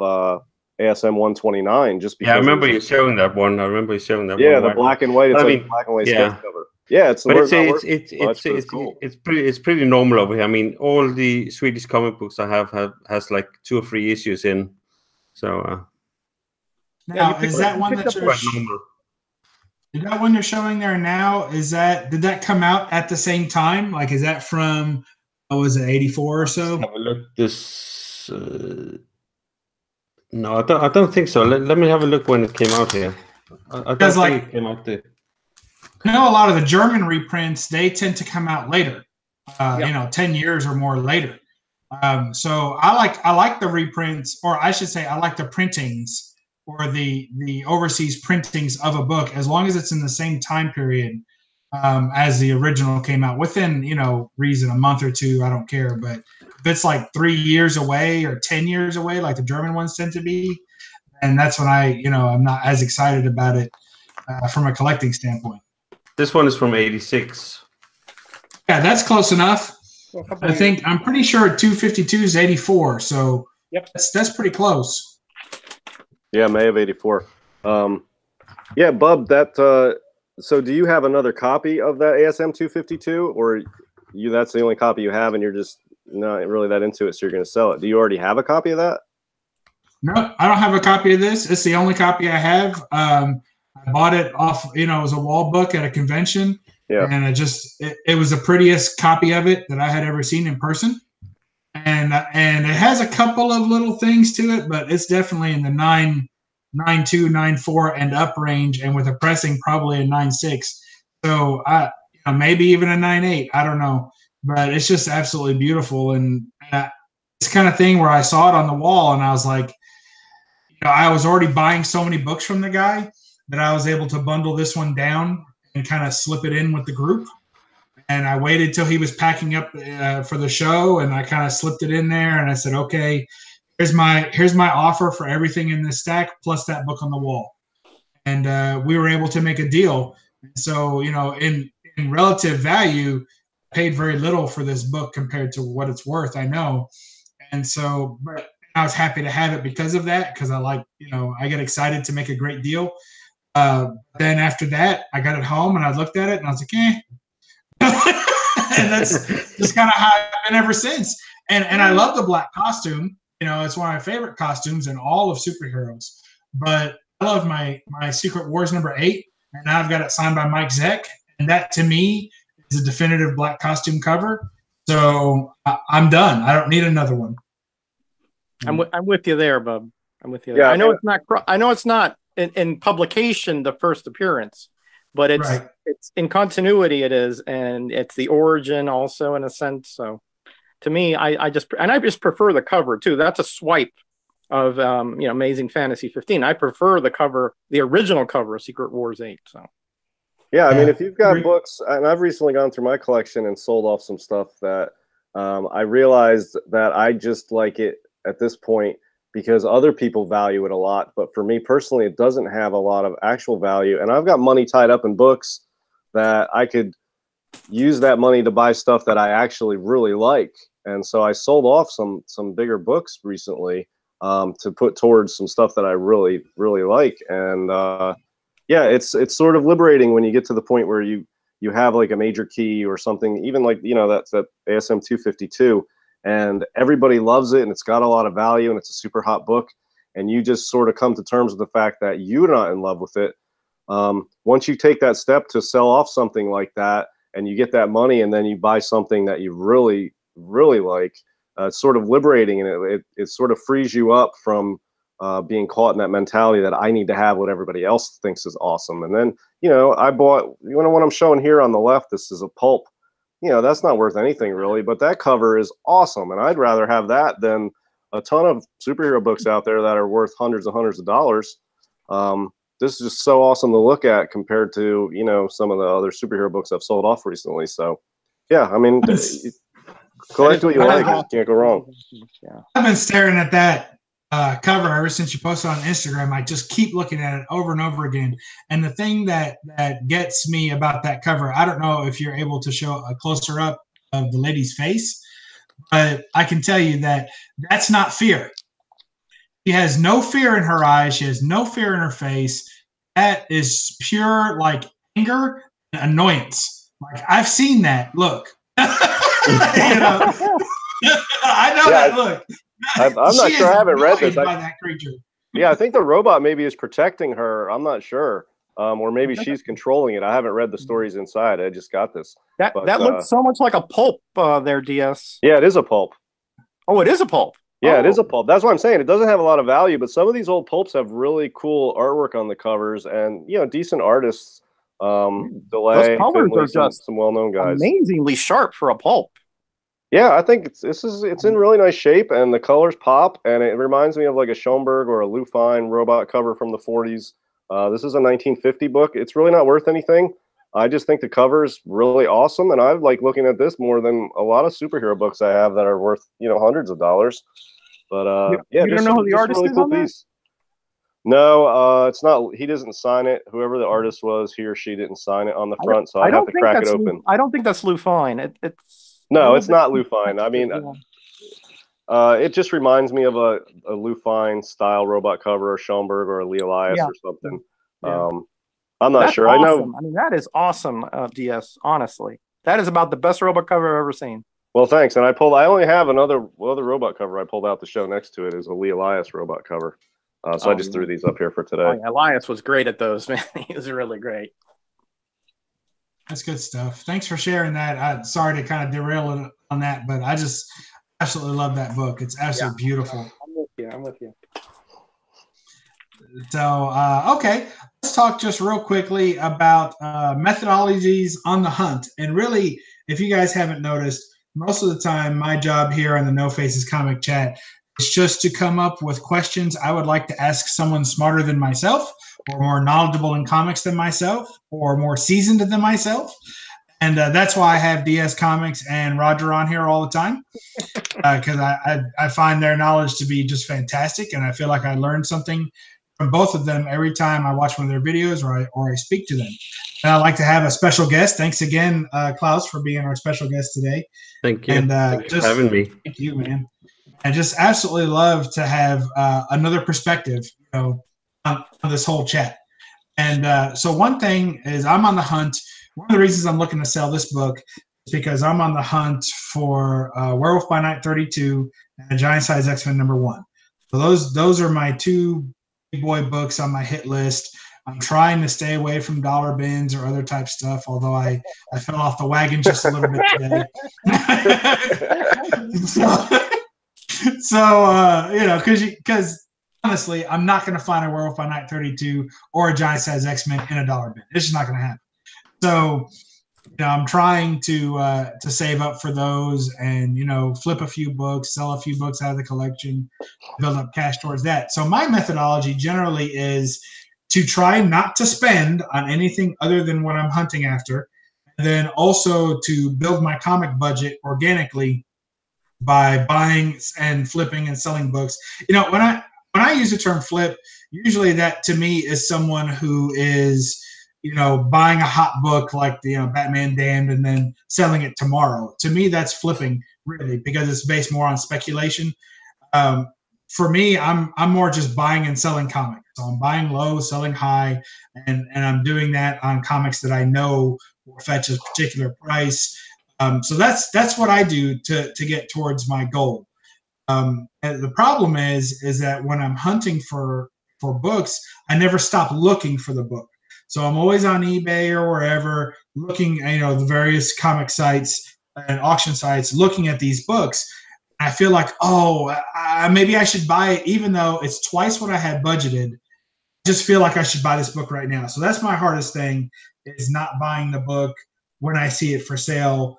ASM 129 just because. Yeah, I remember you showing that one. Yeah, the black and white. It's like black and white sketch cover. Yeah, it's pretty normal over here. I mean, all the Swedish comic books I have has like 2 or 3 issues in. So now is that one that you're that one you're showing there now? Did that come out at the same time? Like, is that from was it 84 or so? Let's have a look. This no, I don't think so. Let me have a look when it came out here. I don't think it came out there. I know a lot of the German reprints, they tend to come out later, 10 years or more later. So I like the reprints, or I should say I like the printings or the overseas printings of a book, as long as it's in the same time period as the original came out, within, reason, a month or two, I don't care. But if it's like 3 years away or 10 years away, like the German ones tend to be, and that's when I'm not as excited about it from a collecting standpoint. This one is from 86. Yeah, that's close enough. I'm pretty sure 252 is 84. So that's pretty close. Yeah, May of 84. Yeah, Bub, so do you have another copy of that ASM 252, or that's the only copy you have and you're just not really that into it, so you're going to sell it? Do you already have a copy of that? No, I don't have a copy of this. It's the only copy I have. I bought it off, it was a wall book at a convention. Yeah. And it was the prettiest copy of it that I had ever seen in person. And it has a couple of little things to it, but it's definitely in the 9.2, 9.4 and up range, and with a pressing probably a 9.6. So maybe even a 9.8. I don't know. But it's just absolutely beautiful. And it's kind of thing where I saw it on the wall and I was like, I was already buying so many books from the guy that I was able to bundle this one down and kind of slip it in with the group. And I waited till he was packing up for the show, and I kind of slipped it in there. And I said, okay, here's my offer for everything in this stack plus that book on the wall. And we were able to make a deal. So, in relative value, I paid very little for this book compared to what it's worth, I know. And so, but I was happy to have it because of that, because I get excited to make a great deal. Then after that, I got it home and I looked at it and I was like, eh. And that's just kind of how I've been ever since. And I love the black costume. It's one of my favorite costumes in all of superheroes. But I love my Secret Wars number 8, and now I've got it signed by Mike Zeck. And that, to me, is a definitive black costume cover. So I'm done. I don't need another one. I'm with you there, Bub. I'm with you there. Yeah, I know it's not in publication the first appearance, but it's in continuity. It is, and it's the origin also in a sense. So to me, I just prefer the cover too. That's a swipe of Amazing Fantasy 15. I prefer the cover, the original cover of Secret Wars 8. So yeah, I mean, if you've got books, and I've recently gone through my collection and sold off some stuff that I realized that I just like it at this point because other people value it a lot. But for me personally, it doesn't have a lot of actual value. And I've got money tied up in books that I could use that money to buy stuff that I actually really like. And so I sold off some bigger books recently to put towards some stuff that I really, really like. And yeah, it's sort of liberating when you get to the point where you have like a major key or something, even like, you know, that's that ASM 252, and everybody loves it and it's got a lot of value and it's a super hot book. And you just sort of come to terms with the fact that you're not in love with it. Once you take that step to sell off something like that and you get that money and then you buy something that you really, really like, it's sort of liberating, and it sort of frees you up from being caught in that mentality that I need to have what everybody else thinks is awesome. And then, you know, I bought, you know, what I'm showing here on the left, this is a pulp. You know, that's not worth anything really, but that cover is awesome. And I'd rather have that than a ton of superhero books out there that are worth hundreds and hundreds of dollars. This is just so awesome to look at compared to, you know, some of the other superhero books I've sold off recently. So yeah, I mean, collect what you like, you can't go wrong. I've been staring at that cover ever since you posted on Instagram. I just keep looking at it over and over again. And the thing that gets me about that cover, I don't know if you're able to show a closer up of the lady's face, but I can tell you that that's not fear. She has no fear in her eyes. She has no fear in her face. That is pure like anger and annoyance. Like I've seen that look. You know? I know that look. I'm not sure. I haven't read this. By that creature. Yeah, I think the robot maybe is protecting her. I'm not sure. Or maybe she's controlling it. I haven't read the stories inside. I just got this. That looks so much like a pulp there, DS. Yeah, it is a pulp. Oh, it is a pulp. Yeah, it is a pulp. That's what I'm saying. It doesn't have a lot of value, but some of these old pulps have really cool artwork on the covers and, you know, decent artists. Delay, those colors are just some well-known guys. Amazingly sharp for a pulp. Yeah, I think it's in really nice shape, and the colors pop, and it reminds me of like a Schoenberg or a Lou Fine robot cover from the 40s. This is a 1950 book. It's really not worth anything. I just think the cover is really awesome, and I like looking at this more than a lot of superhero books I have that are worth, you know, hundreds of dollars. But yeah, you don't know who the artist is on that? No, it's not. He doesn't sign it. Whoever the artist was, he or she didn't sign it on the front, so I have to crack it open. I don't think that's Lou Fine. No, it's not Lou Fine. I mean, it just reminds me of a Lou Fine style robot cover, or Schoenberg, or a Lee Elias or something. Yeah. I'm not sure. Awesome. I know. I mean, that is awesome, DS. Honestly, that is about the best robot cover I've ever seen. Well, thanks. And I only have another robot cover I pulled out to show next to it is a Lee Elias robot cover. So I just threw these up here for today. Oh, yeah. Elias was great at those, man. He was really great. That's good stuff. Thanks for sharing that. I'm sorry to kind of derail it on that, but I just absolutely love that book. It's absolutely beautiful. I'm with you. So, okay, let's talk just real quickly about methodologies on the hunt. And really, if you guys haven't noticed, most of the time, my job here on the No Faces Comic Chat is just to come up with questions I would like to ask someone smarter than myself, or more knowledgeable in comics than myself, or more seasoned than myself. And that's why I have DS Comics and Roger on here all the time, because I find their knowledge to be just fantastic, and I feel like I learn something from both of them every time I watch one of their videos or I speak to them. And I'd like to have a special guest. Thanks again, Klaus, for being our special guest today. Thank you. And Thanks for having me. Thank you, man. I just absolutely love to have another perspective, you know, on this whole chat. And so one thing is I'm on the hunt. One of the reasons I'm looking to sell this book is because I'm on the hunt for Werewolf by Night 32 and Giant Size X-Men #1. So those are my two big boy books on my hit list. I'm trying to stay away from dollar bins or other type stuff, although I fell off the wagon just a little bit today. so you know, because honestly, I'm not going to find a Werewolf by Night 32 or a Giant Size X-Men in a dollar bin. It's just not going to happen. So, you know, I'm trying to save up for those and, you know, flip a few books, sell a few books out of the collection, build up cash towards that. So my methodology generally is to try not to spend on anything other than what I'm hunting after, and then also to build my comic budget organically by buying and flipping and selling books. You know, when I use the term flip, usually that to me is someone who is, you know, buying a hot book like the, you know, Batman Damned and then selling it tomorrow. To me, that's flipping really, because it's based more on speculation. For me, I'm more just buying and selling comics. So I'm buying low, selling high, and I'm doing that on comics that I know will fetch a particular price. So that's what I do to get towards my goal. And the problem is that when I'm hunting for books, I never stop looking for the book. So I'm always on eBay or wherever looking, you know, the various comic sites and auction sites, looking at these books. I feel like, oh, maybe I should buy it, even though it's twice what I had budgeted. I just feel like I should buy this book right now. So that's my hardest thing, is not buying the book when I see it for sale.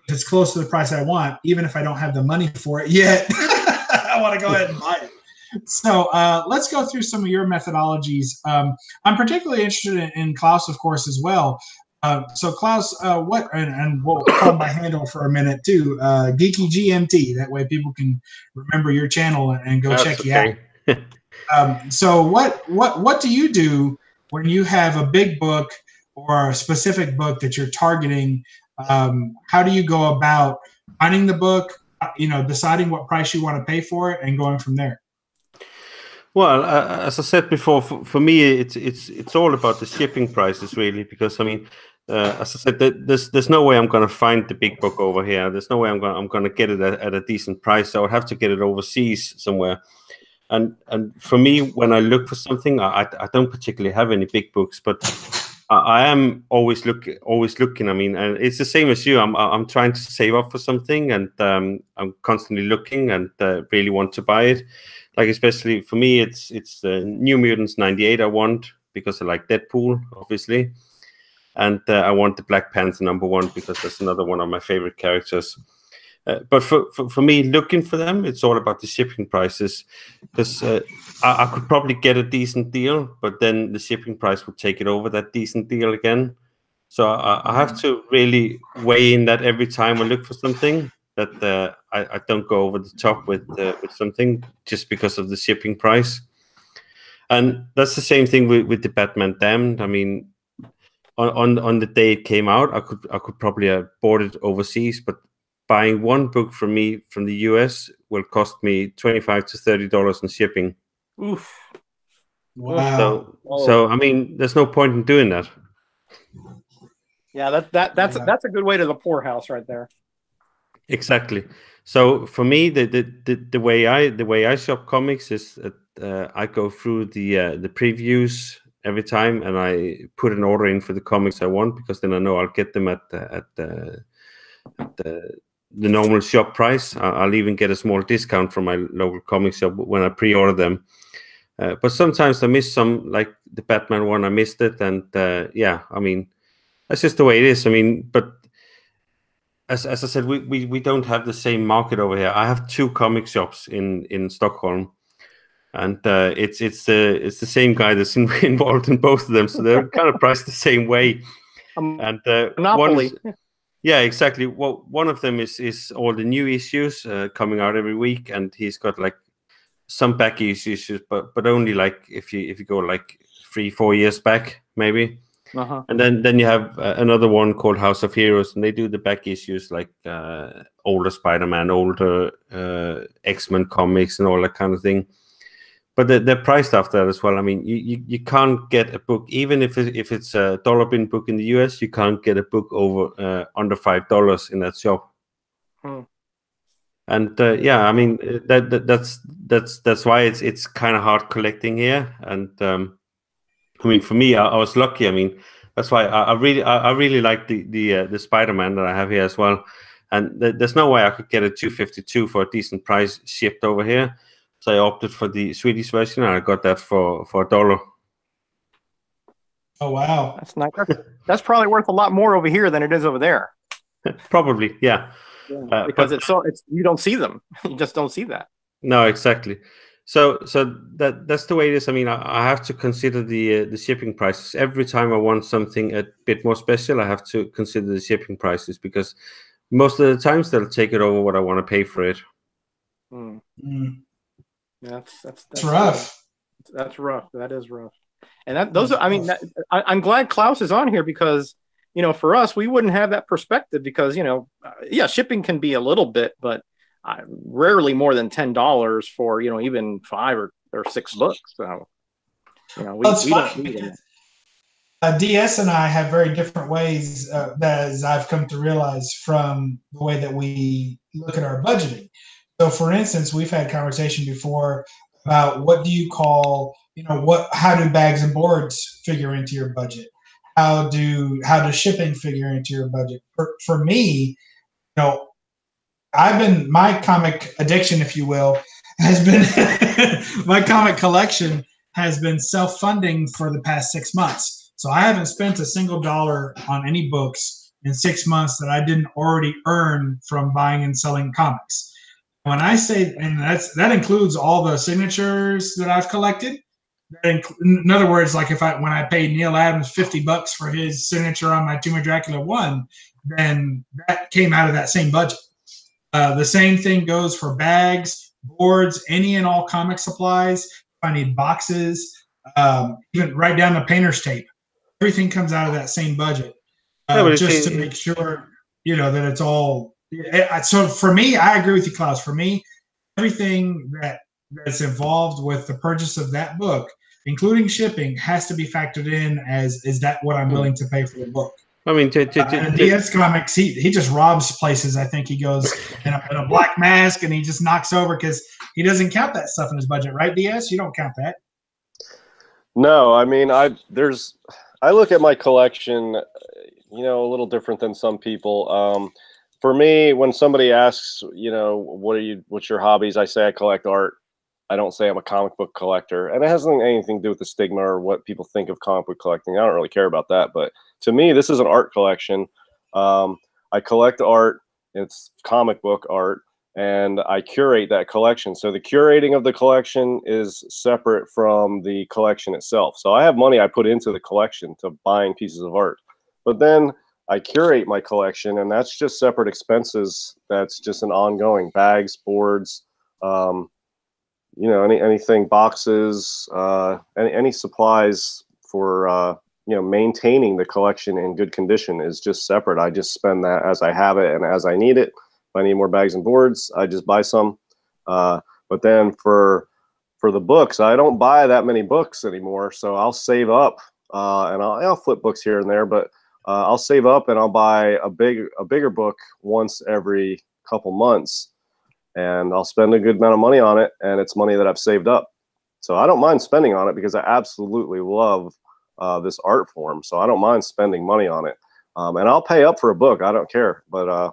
If it's close to the price I want, even if I don't have the money for it yet, I want to go ahead and buy it. So let's go through some of your methodologies. I'm particularly interested in Klaus, of course, as well. So Klaus, what, and we'll call my handle for a minute too, Geeky GMT. That way people can remember your channel and go check you out. So what do you do when you have a big book or a specific book that you're targeting? How do you go about finding the book, you know, deciding what price you want to pay for it, and going from there? Well, as I said before, for me, it's all about the shipping prices, really, because I mean, as I said, there's no way I'm going to find the big book over here. There's no way I'm going to get it at a decent price. So I would have to get it overseas somewhere. And for me, when I look for something, I don't particularly have any big books, but I am always looking. I mean, and it's the same as you. I'm trying to save up for something, and I'm constantly looking and really want to buy it. Like, especially for me, it's New Mutants 98 I want, because I like Deadpool, obviously. And I want the Black Panther #1 because that's another one of my favorite characters. But for me, looking for them, it's all about the shipping prices, because I could probably get a decent deal, but then the shipping price would take it over that decent deal again. So I have to really weigh in that every time I look for something, that I don't go over the top with something just because of the shipping price. And that's the same thing with the Batman Damned. I mean, on the day it came out, I could probably have bought it overseas, but buying one book from me from the US will cost me $25 to $30 in shipping. Oof. Wow. So I mean, there's no point in doing that. Yeah, that's a good way to the poorhouse right there. Exactly. So for me, the way I shop comics is I go through the previews every time, and I put an order in for the comics I want, because then I know I'll get them at the normal shop price. I'll even get a small discount from my local comic shop when I pre-order them. But sometimes I miss some, like the Batman one. I missed it, and yeah, I mean, that's just the way it is. I mean, but as I said, we don't have the same market over here. I have 2 comic shops in Stockholm, and it's the same guy that's involved in both of them, so they're kind of priced the same way. And Monopoly. Yeah, exactly. Well, one of them is all the new issues coming out every week, and he's got like some back issues, but only like if you go like 3-4 years back, maybe. And then you have another one called House of Heroes, and they do the back issues, like older Spider-Man, older X-Men comics, and all that kind of thing. But they're priced after that as well. I mean, you can't get a book, even if it's a dollar bin book in the US, you can't get a book over under $5 in that shop. And yeah, I mean, that's why it's kind of hard collecting here. And I mean, for me, I was lucky. I mean, that's why I really like the Spider-Man that I have here as well. And there's no way I could get a 252 for a decent price shipped over here. So I opted for the Swedish version, and I got that for $1. Oh wow, that's nice. That's probably worth a lot more over here than it is over there. Probably, yeah. Because it's you don't see them. You just don't see that. No, exactly. So that's the way it is. I mean, I have to consider the shipping prices every time I want something a bit more special. I have to consider the shipping prices, because most of the times they'll take it over what I want to pay for it. Mm. Mm. That's rough. That's rough. That is rough. And those are, I mean, I'm glad Klaus is on here because, you know, for us, we wouldn't have that perspective because, you know, yeah, shipping can be a little bit, but rarely more than $10 for, you know, even 5 or 6 books. So, you know, we don't need it. DS and I have very different ways as I've come to realize from the way that we look at our budgeting. So, for instance, we've had conversation before about what do you call, you know, how do bags and boards figure into your budget? How does shipping figure into your budget? For me, you know, my comic addiction, if you will, has been my comic collection has been self-funding for the past 6 months. So I haven't spent a single dollar on any books in 6 months that I didn't already earn from buying and selling comics. When I say, and that includes all the signatures that I've collected. In other words, like when I paid Neil Adams $50 for his signature on my Tomb of Dracula 1, then that came out of that same budget. The same thing goes for bags, boards, any and all comic supplies. If I need boxes, even right down to painter's tape, everything comes out of that same budget. Just to make sure, you know, that it's all. So for me, I agree with you, Klaus. For me, everything that's involved with the purchase of that book, including shipping, has to be factored in as is that what I'm willing to pay for the book. I mean, DS Comics, he just robs places. I think he goes in a black mask and he just knocks over because he doesn't count that stuff in his budget, right? DS, you don't count that. No, I mean, I look at my collection, you know, a little different than some people. For me, when somebody asks, you know, what's your hobbies? I say I collect art. I don't say I'm a comic book collector, and it hasn't anything to do with the stigma or what people think of comic book collecting. I don't really care about that, but to me, this is an art collection. I collect art. It's comic book art, and I curate that collection. So the curating of the collection is separate from the collection itself. So I have money I put into the collection to buying pieces of art, but then I curate my collection, and that's just separate expenses. That's just an ongoing bags, boards, you know, anything, boxes, any supplies for you know, maintaining the collection in good condition is just separate. I just spend that as I have it and as I need it. If I need more bags and boards, I just buy some. But then for the books, I don't buy that many books anymore, so I'll save up and I'll flip books here and there, but I'll save up and I'll buy a bigger book once every couple months, and I'll spend a good amount of money on it, and it's money that I've saved up. So I don't mind spending on it because I absolutely love this art form. So I don't mind spending money on it, and I'll pay up for a book. I don't care. But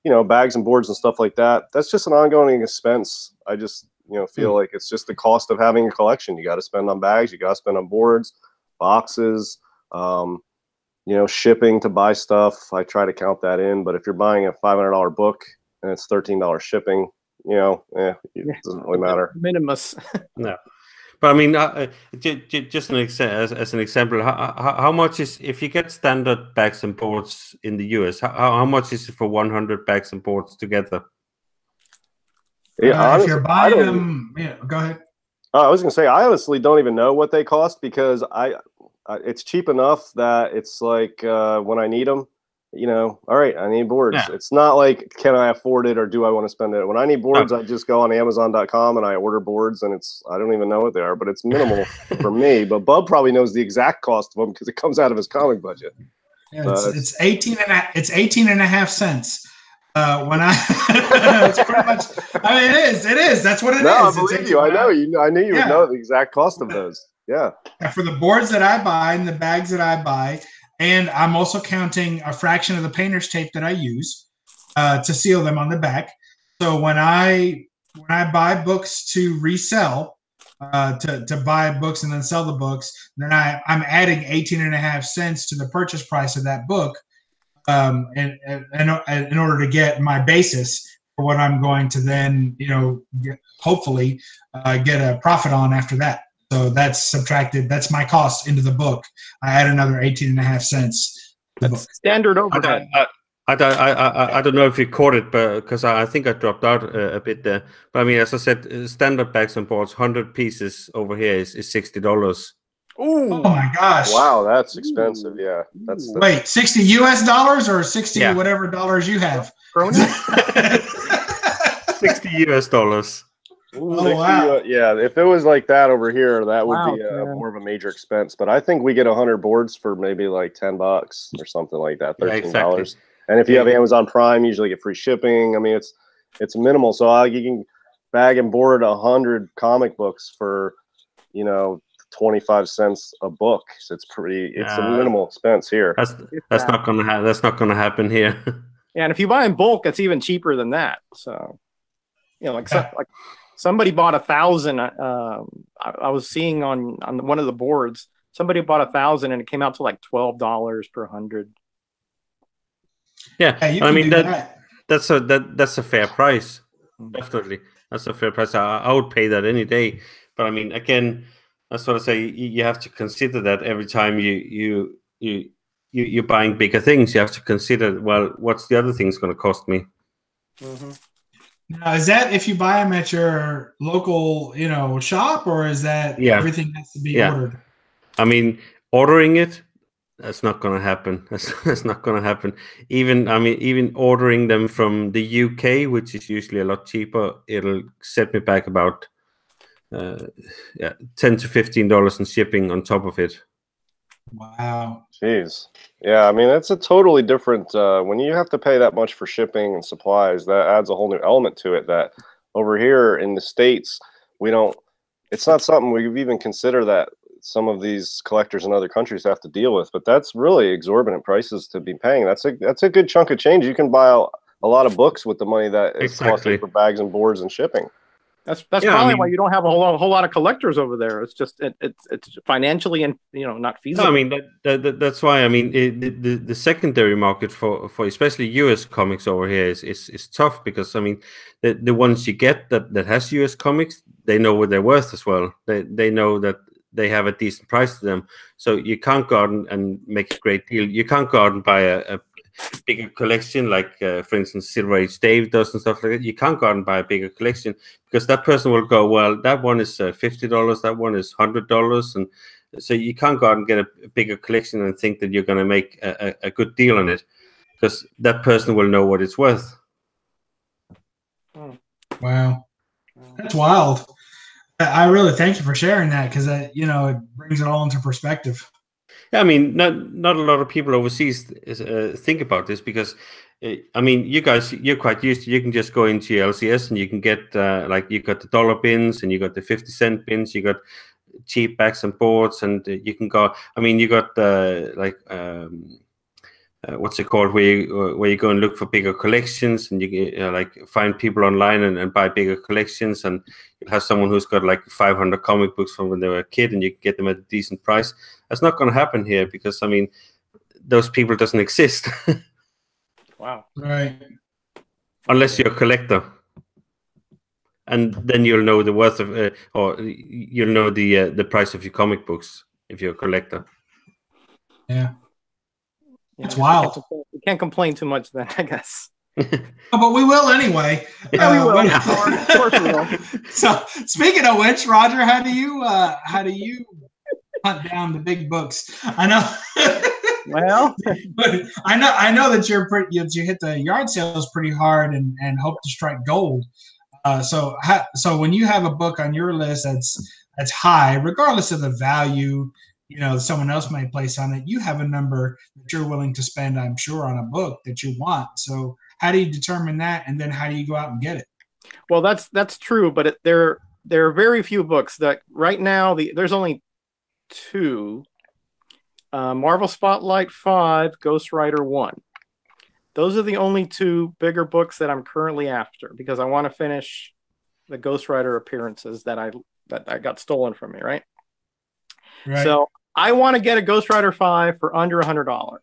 you know, bags and boards and stuff like that, that's just an ongoing expense. I just, you know, feel like it's just the cost of having a collection. You got to spend on bags, you got to spend on boards, boxes, you know, shipping to buy stuff. I try to count that in, but if you're buying a $500 book and it's $13 shipping, you know, it doesn't really matter. Minimus. No, but I mean, just as an example, how much is, if you get standard bags and boards in the US, how much is it for 100 bags and boards together? Yeah, honestly, if you're buying them, yeah, go ahead. I was gonna say, I honestly don't even know what they cost because it's cheap enough that it's like when I need them, you know, all right, I need boards. Yeah. It's not like, can I afford it or do I want to spend it? When I need boards, I just go on Amazon.com and I order boards, and I don't even know what they are, but it's minimal for me. But Bub probably knows the exact cost of them because it comes out of his comic budget. Yeah, it's 18 and a half cents. When it's pretty much, I mean, it is. That's what it is. I believe you. I know you. I knew you would know the exact cost of those. Yeah. For the boards that I buy and the bags that I buy, and I'm also counting a fraction of the painter's tape that I use to seal them on the back. So when I buy books to resell, to buy books and then sell the books, then I'm adding 18 and a half cents to the purchase price of that book, and in order to get my basis for what I'm going to then, you know, hopefully get a profit on after that. So that's subtracted. That's my cost into the book. I add another 18 and a half cents. That's standard overhead. I don't know if you caught it, but because I think I dropped out a bit there. But I mean, as I said, standard bags and boards, 100 pieces over here is $60. Ooh. Oh my gosh! Wow, that's expensive. Yeah, that's Wait, $60 US or 60 Yeah. whatever dollars you have? Krona? $60 US. Oh wow! Yeah, if it was like that over here, that would Wow, be man. more of a major expense. But I think we get 100 boards for maybe like $10 or something like that, $13. Yeah, exactly. And if you have Amazon Prime, you usually get free shipping. I mean, it's minimal. So you can bag and board 100 comic books for, 25 cents a book. So it's a minimal expense here. That's not gonna happen here. Yeah, and if you buy in bulk, it's even cheaper than that. So, like somebody bought 1,000. I was seeing on one of the boards, somebody bought 1,000 and it came out to like $12 per 100. Yeah, you I can mean do that's a fair price. Definitely, that's a fair price. I would pay that any day. But I mean, again, that's what I say. You have to consider that every time you're buying bigger things. You have to consider, well, what's the other things going to cost me? Mm-hmm. Now, is that if you buy them at your local, shop, or is that everything has to be ordered? I mean, ordering it, that's not going to happen. That's not going to happen. Even ordering them from the UK, which is usually a lot cheaper, it'll set me back about $10 to $15 in shipping on top of it. Wow. Jeez. Yeah, I mean, it's a totally different, when you have to pay that much for shipping and supplies, that adds a whole new element to it that over here in the States, it's not something we've even considered that some of these collectors in other countries have to deal with, but that's really exorbitant prices to be paying. That's a good chunk of change. You can buy a lot of books with the money that is costing for bags and boards and shipping. That's probably why you don't have a whole lot of collectors over there. It's just it's financially and not feasible. No, I mean that's why. I mean the secondary market for especially US comics over here is tough, because I mean the ones you get that has US comics, they know what they're worth as well. They know that they have a decent price to them. So you can't go out and make a great deal. You can't go out and buy a bigger collection, like for instance Silver Age Dave does and stuff like that. You can't go out and buy a bigger collection, because that person will go, well, that one is $50, that one is $100, and so you can't go out and get a bigger collection and think that you're going to make a good deal on it, because that person will know what it's worth. Wow, that's wild. I really thank you for sharing that, because it brings it all into perspective. Yeah, I mean, not a lot of people overseas think about this, because I mean, you guys, you're quite used to, you can just go into your LCS and you can get like you got the dollar bins and you got the 50-cent bins, you got cheap bags and boards, and you can go. I mean, you got what's it called, where you go and look for bigger collections, and you like find people online and buy bigger collections, and you have someone who's got like 500 comic books from when they were a kid, and you can get them at a decent price. That's not going to happen here, because I mean, those people doesn't exist. Wow. Right. Unless you're a collector, and then you'll know the worth of, or you'll know the price of your comic books if you're a collector. Yeah. It's wild. We can't complain too much then, I guess. But we will anyway. Yeah, we will. Of course we will. So, speaking of which, Roger, how do you hunt down the big books? I know. Well, but I know that you hit the yard sales pretty hard and hope to strike gold. So when you have a book on your list that's high, regardless of the value, someone else might place on it, you have a number that you're willing to spend, I'm sure, on a book that you want. So how do you determine that, and then how do you go out and get it? Well, that's true, but there are very few books that right now. There's only two: Marvel Spotlight 5, Ghost Rider 1. Those are the only two bigger books that I'm currently after, because I want to finish the Ghost Rider appearances that I got stolen from me, right? So I want to get a Ghost Rider 5 for under $100.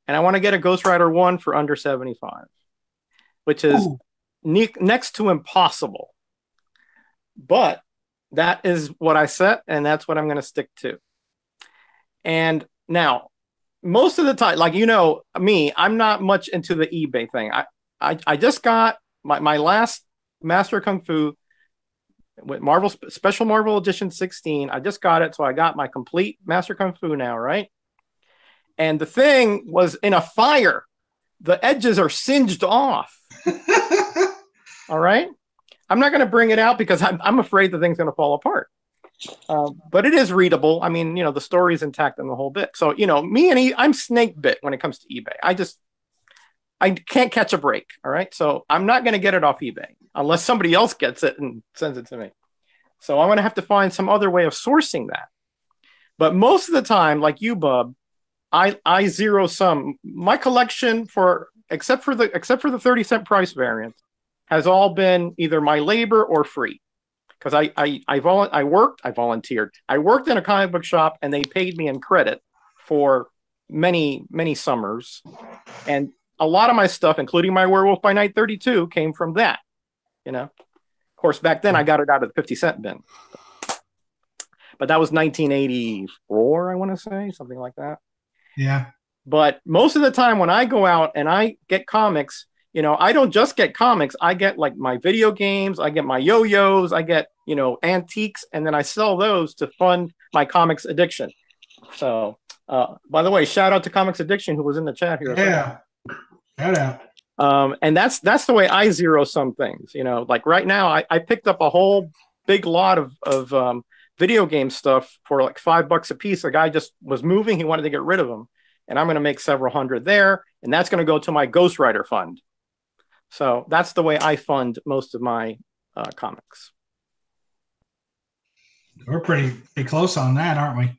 And I want to get a Ghost Rider 1 for under $75, which is next to impossible. But that is what I set, and that's what I'm going to stick to. And now, most of the time, like, you know, me, I'm not much into the eBay thing. I just got my last Master Kung Fu with Marvel Special Marvel Edition 16. I just got it, so I got my complete Master Kung Fu now, right? And the thing was in a fire. The edges are singed off. All right. I'm not going to bring it out because I'm afraid the thing's going to fall apart. But it is readable. I mean, you know, the story is intact in the whole bit. So, you know, me and I'm snake bit when it comes to eBay. I can't catch a break. All right. So I'm not going to get it off eBay unless somebody else gets it and sends it to me. So I'm going to have to find some other way of sourcing that. But most of the time, like you, Bub, I zero sum my collection for except for the 30-cent price variant has all been either my labor or free. Because I volunteered. I worked in a comic book shop and they paid me in credit for many, many summers. And a lot of my stuff, including my Werewolf by Night 32, came from that. You know, of course, back then I got it out of the 50-cent bin. But that was 1984, I want to say, something like that. Yeah. But most of the time when I go out and I get comics, you know, I don't just get comics. I get like my video games, I get my yo-yos, I get, you know, antiques, and then I sell those to fund my comics addiction. So, by the way, shout out to Comics Addiction who was in the chat here. Yeah. Shout out. And that's the way I zero sum things. You know, like right now, I picked up a whole big lot of video game stuff for like $5 a piece. The guy just was moving; he wanted to get rid of them, and I'm going to make several hundred there, and that's going to go to my Ghost Rider fund. So that's the way I fund most of my comics. We're pretty close on that, aren't we?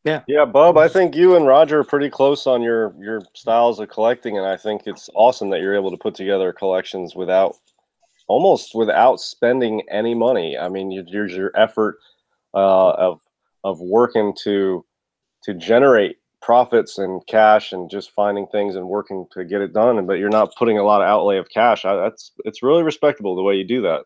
Yeah. Yeah, Bub, I think you and Roger are pretty close on your styles of collecting, and I think it's awesome that you're able to put together collections almost without spending any money. I mean, your effort of working to generate profits and cash and just finding things and working to get it done, but you're not putting a lot of outlay of cash. It's really respectable the way you do that.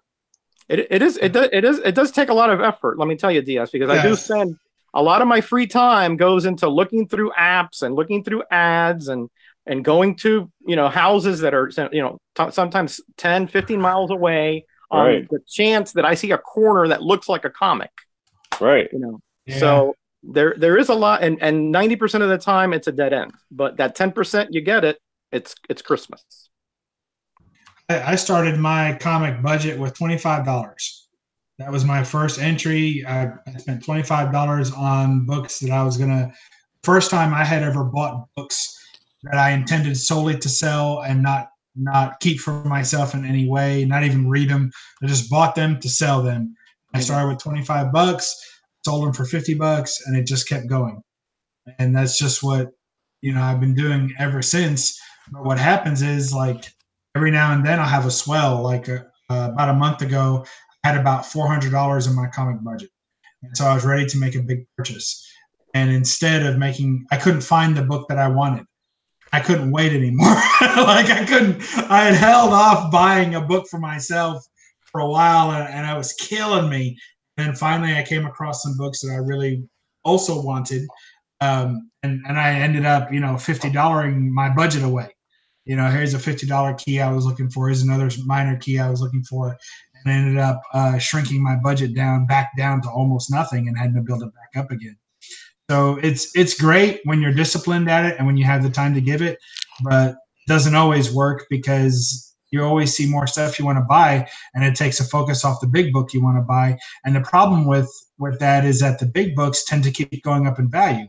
It does take a lot of effort, let me tell you, DS, because I do spend a lot of my free time goes into looking through apps and looking through ads and going to, you know, houses that are, you know, sometimes 10, 15 miles away on right. The chance that I see a corner that looks like a comic. Right. You know, yeah. So there is a lot, and 90% of the time it's a dead end, but that 10% you get it's Christmas. I started my comic budget with $25. That was my first entry. I spent $25 on books that I was gonna. First time I had ever bought books that I intended solely to sell and not keep for myself in any way, not even read them. I just bought them to sell them. I started with $25, sold them for $50, and it just kept going. And that's just what, you know, I've been doing ever since. But what happens is, like, every now and then I'll have a swell. Like about a month ago, I had about $400 in my comic budget. And so I was ready to make a big purchase. And instead of I couldn't find the book that I wanted. I couldn't wait anymore. I had held off buying a book for myself for a while, and it was killing me. And finally I came across some books that I really also wanted. And I ended up, you know, $50-ing my budget away. You know, here's a $50 key I was looking for. Here's another minor key I was looking for. And I ended up shrinking my budget back down to almost nothing, and had to build it back up again. So it's great when you're disciplined at it and when you have the time to give it, but it doesn't always work because you always see more stuff you want to buy, and it takes a focus off the big book you want to buy. And the problem with that is that the big books tend to keep going up in value.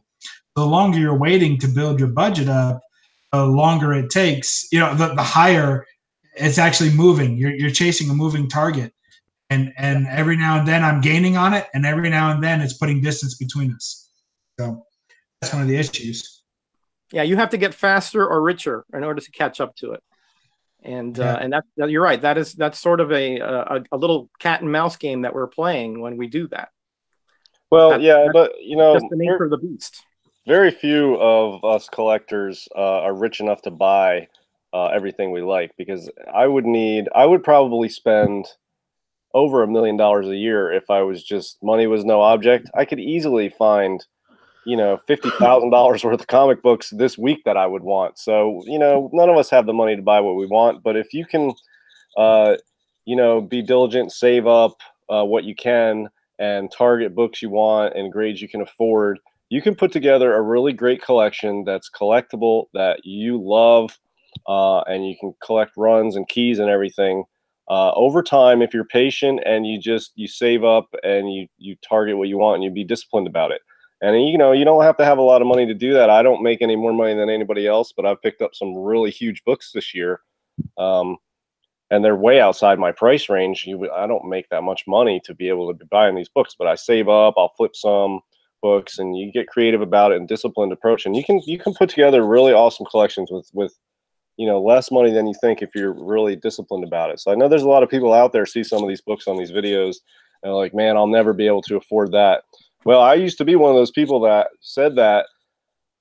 The longer you're waiting to build your budget up, the longer it takes, you know, the higher it's actually moving. You're chasing a moving target. And every now and then I'm gaining on it, and every now and then it's putting distance between us. So that's one of the issues. Yeah, you have to get faster or richer in order to catch up to it. And that you're right. That's sort of a little cat and mouse game that we're playing when we do that. Well, but you know, just the nature of the beast. Very few of us collectors are rich enough to buy everything we like, because I would probably spend over $1 million a year if I was money was no object. I could easily find you know, $50,000 worth of comic books this week that I would want. So, you know, none of us have the money to buy what we want, but if you can, you know, be diligent, save up what you can, and target books you want and grades you can afford, you can put together a really great collection that's collectible, that you love, and you can collect runs and keys and everything. Over time, if you're patient and you save up and you target what you want and you be disciplined about it. And, you know, you don't have to have a lot of money to do that. I don't make any more money than anybody else, but I've picked up some really huge books this year. And they're way outside my price range. I don't make that much money to be able to be buying these books, but I save up, I'll flip some books, and you get creative about it and disciplined approach. And you can put together really awesome collections with you know, less money than you think if you're really disciplined about it. So I know there's a lot of people out there see some of these books on these videos and they're like, man, I'll never be able to afford that. Well, I used to be one of those people that said that.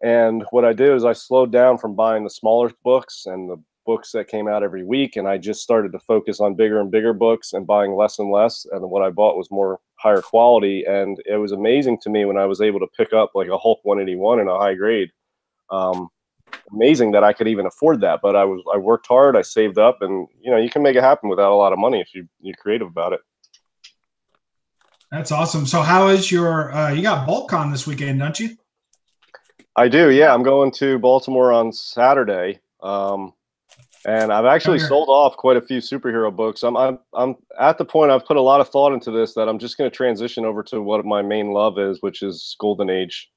And what I did is I slowed down from buying the smaller books and the books that came out every week. And I just started to focus on bigger and bigger books and buying less and less. And what I bought was more higher quality. And it was amazing to me when I was able to pick up like a Hulk 181 in a high grade. Amazing that I could even afford that, but I worked hard, I saved up, and you know, you can make it happen without a lot of money if you're creative about it. That's awesome. So how is your you got BulkCon this weekend, don't you? I do, yeah. I'm going to Baltimore on Saturday. And I've actually sold off quite a few superhero books. I'm at the point, I've put a lot of thought into this, that I'm just going to transition over to what my main love is, which is Golden Age,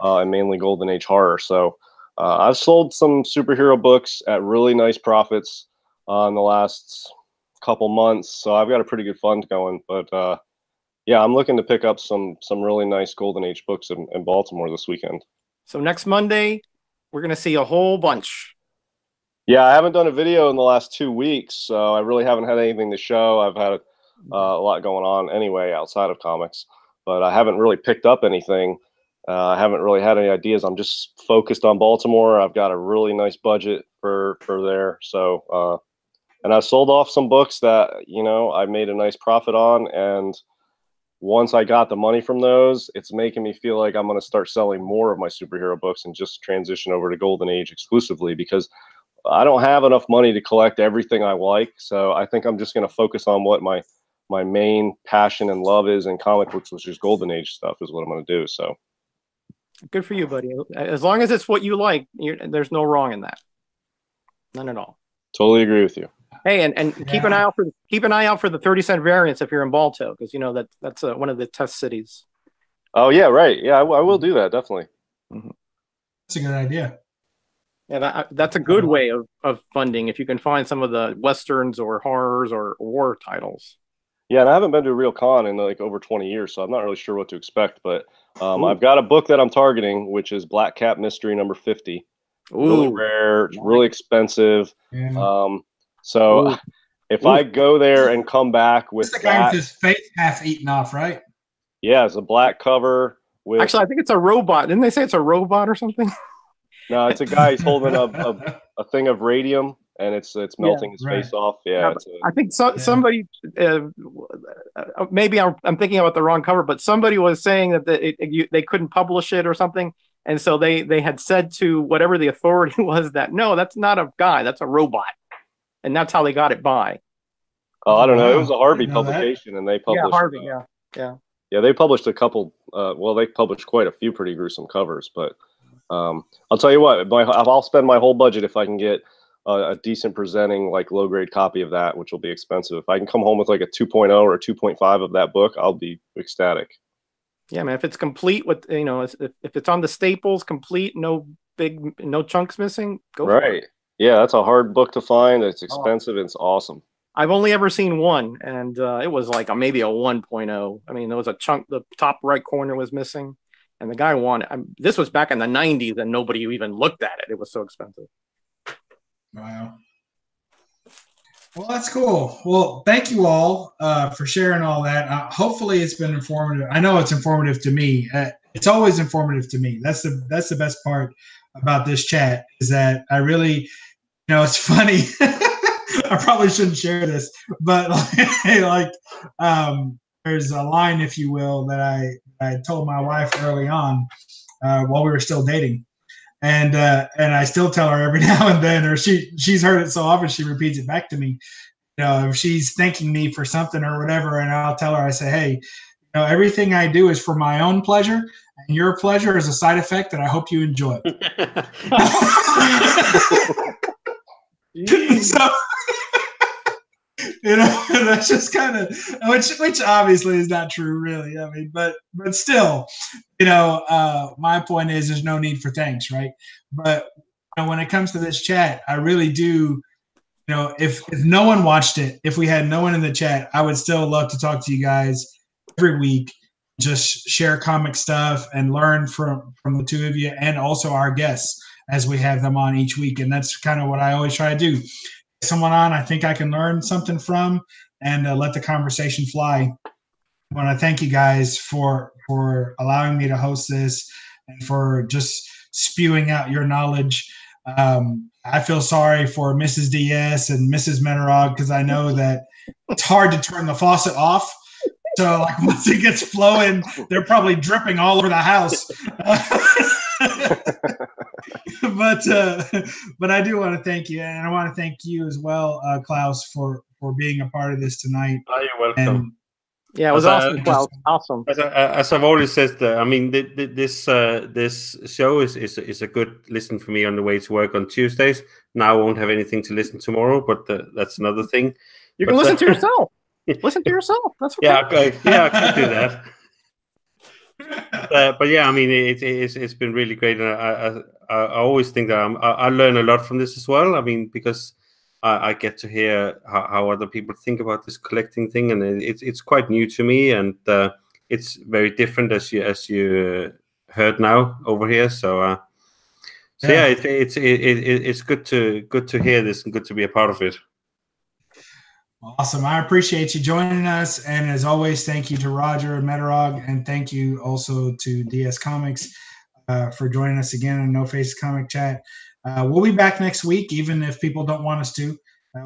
and mainly Golden Age horror. So I've sold some superhero books at really nice profits in the last couple months, so I've got a pretty good fund going. But yeah, I'm looking to pick up some really nice Golden Age books in Baltimore this weekend. So next Monday, we're going to see a whole bunch. Yeah, I haven't done a video in the last 2 weeks, so I really haven't had anything to show. I've had a lot going on anyway outside of comics, but I haven't really picked up anything. I haven't really had any ideas. I'm just focused on Baltimore. I've got a really nice budget for there. So, and I've sold off some books that, you know, I made a nice profit on. And once I got the money from those, it's making me feel like I'm going to start selling more of my superhero books and just transition over to Golden Age exclusively, because I don't have enough money to collect everything I like. So I think I'm just going to focus on what my main passion and love is in comic books, which is Golden Age stuff, is what I'm going to do. So. Good for you, buddy. As long as it's what you like, there's no wrong in that. None at all. Totally agree with you. Hey, and keep an eye out for the 30-cent variants if you're in Balto, because you know that's one of the test cities. Oh yeah, right. Yeah, I will do that, definitely. Mm-hmm. That's a good idea. Yeah, that's a good way of funding if you can find some of the westerns or horrors or war titles. Yeah, and I haven't been to a real con in like over 20 years, so I'm not really sure what to expect. But I've got a book that I'm targeting, which is Black Cat Mystery number 50. Ooh. Really rare, really expensive. Yeah. So if I go there and come back with the guy with his face half eaten off, right? Yeah, it's a black cover. With, actually, I think it's a robot. Didn't they say it's a robot or something? No, it's a guy. He's holding a thing of radium. And it's melting his face off. Yeah, I think somebody, maybe I'm thinking about the wrong cover, but somebody was saying that they couldn't publish it or something, and so they had said to whatever the authority was that no, that's not a guy, that's a robot, and that's how they got it by. Oh, I don't know. It was a Harvey publication, and they published. Yeah, Harvey. Yeah. They published a couple. Well, they published quite a few pretty gruesome covers, but I'll tell you what, I'll spend my whole budget if I can get a decent presenting, like low grade copy of that, which will be expensive. If I can come home with like a 2.0 or a 2.5 of that book, I'll be ecstatic. Yeah, man. If it's complete with, you know, if it's on the staples, complete, no chunks missing, go for it. Yeah, that's a hard book to find. It's expensive. And it's awesome. I've only ever seen one, and it was like maybe a 1.0. I mean, there was a chunk, the top right corner was missing, and the guy won. This was back in the 90s, and nobody even looked at it. It was so expensive. Wow. Well, that's cool. Well, thank you all for sharing all that. Hopefully it's been informative. I know it's informative to me. It's always informative to me. That's the best part about this chat, is that I really, you know, it's funny. I probably shouldn't share this, but there's a line, if you will, that I told my wife early on, while we were still dating. And I still tell her every now and then, or she's heard it so often she repeats it back to me. If she's thanking me for something or whatever, and I'll tell her, I say, hey, everything I do is for my own pleasure, and your pleasure is a side effect that I hope you enjoy. So, that's just kind of, which obviously is not true, really. I mean, but still, my point is there's no need for thanks, right? But when it comes to this chat, I really do. If no one watched it, if we had no one in the chat, I would still love to talk to you guys every week, just share comic stuff and learn from the two of you and also our guests as we have them on each week. And that's kind of what I always try to do. Someone on I think I can learn something from and let the conversation fly. I want to thank you guys for allowing me to host this and for just spewing out your knowledge. I feel sorry for Mrs. DS and Mrs. Metarog because I know that it's hard to turn the faucet off. So like once it gets flowing, they're probably dripping all over the house. But I do want to thank you, and I want to thank you as well, Klaus, for being a part of this tonight. Oh, you're welcome. And, yeah, it was awesome, Klaus. Awesome. As I've always said, I mean, this show is a good listen for me on the way to work on Tuesdays. Now I won't have anything to listen tomorrow, but that's another thing. You can listen to yourself. Listen to yourself. That's okay. I could do that. But yeah, I mean, it's been really great, and I always think that I learn a lot from this as well. I mean, because I get to hear how other people think about this collecting thing, and it's quite new to me, and it's very different as you heard now over here. So yeah, it's good to hear this and good to be a part of it. Awesome. I appreciate you joining us, and as always, thank you to Roger and Metarog, and thank you also to DS Comics for joining us again on No Faces Comic Chat. We'll be back next week, even if people don't want us to.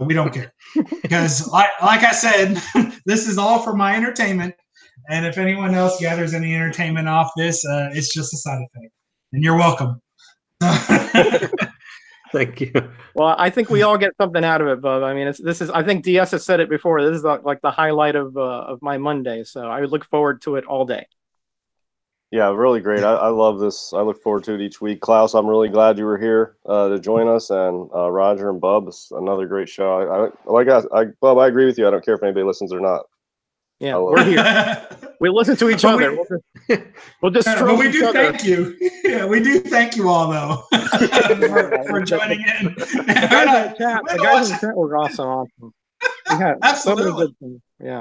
We don't care. Because like I said, this is all for my entertainment. And if anyone else gathers any entertainment off this, it's just a side effect. And you're welcome. Thank you. Well, I think we all get something out of it, Bub. I mean, I think DS has said it before. This is like the highlight of my Monday. So I look forward to it all day. Yeah, really great. I love this. I look forward to it each week. Klaus, I'm really glad you were here to join us, and Roger and Bub, it's another great show. Bub, I agree with you. I don't care if anybody listens or not. Yeah, we're here. We listen to each other. We'll just. But we do thank you. Yeah, we do thank you all though for joining in. The guys in the chat were awesome. We had Absolutely.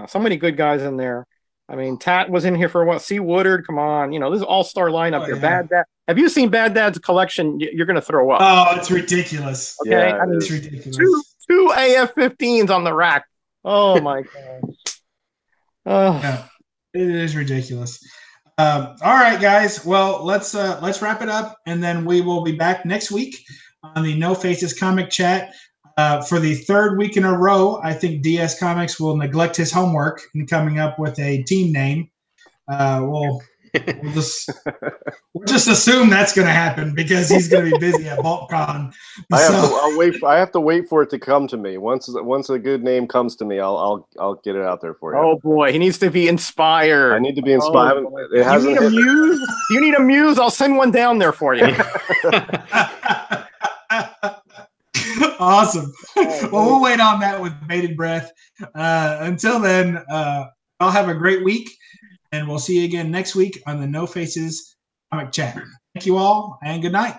So many good guys in there. I mean, Tat was in here for a while. C. Woodard, come on. This is all-star lineup here. Yeah. Bad Dad. Have you seen Bad Dad's collection? You're going to throw up. Oh, it's ridiculous. Okay, Yeah, I mean, it's ridiculous. Two AF-15s on the rack. Oh, my God. Yeah, it is ridiculous. All right, guys. Well, let's wrap it up, and then we will be back next week on the No Faces Comic Chat. For the third week in a row, I think DS Comics will neglect his homework in coming up with a team name. We'll just assume that's going to happen because he's going to be busy at BulkCon. I have to wait for it to come to me. Once a good name comes to me, I'll get it out there for you. Oh boy, he needs to be inspired. I need to be inspired. You need a muse? You need a muse? I'll send one down there for you. Awesome. Well, we'll wait on that with bated breath. Until then, I'll have a great week, and we'll see you again next week on the No Faces Comic Chat. Thank you all, and good night.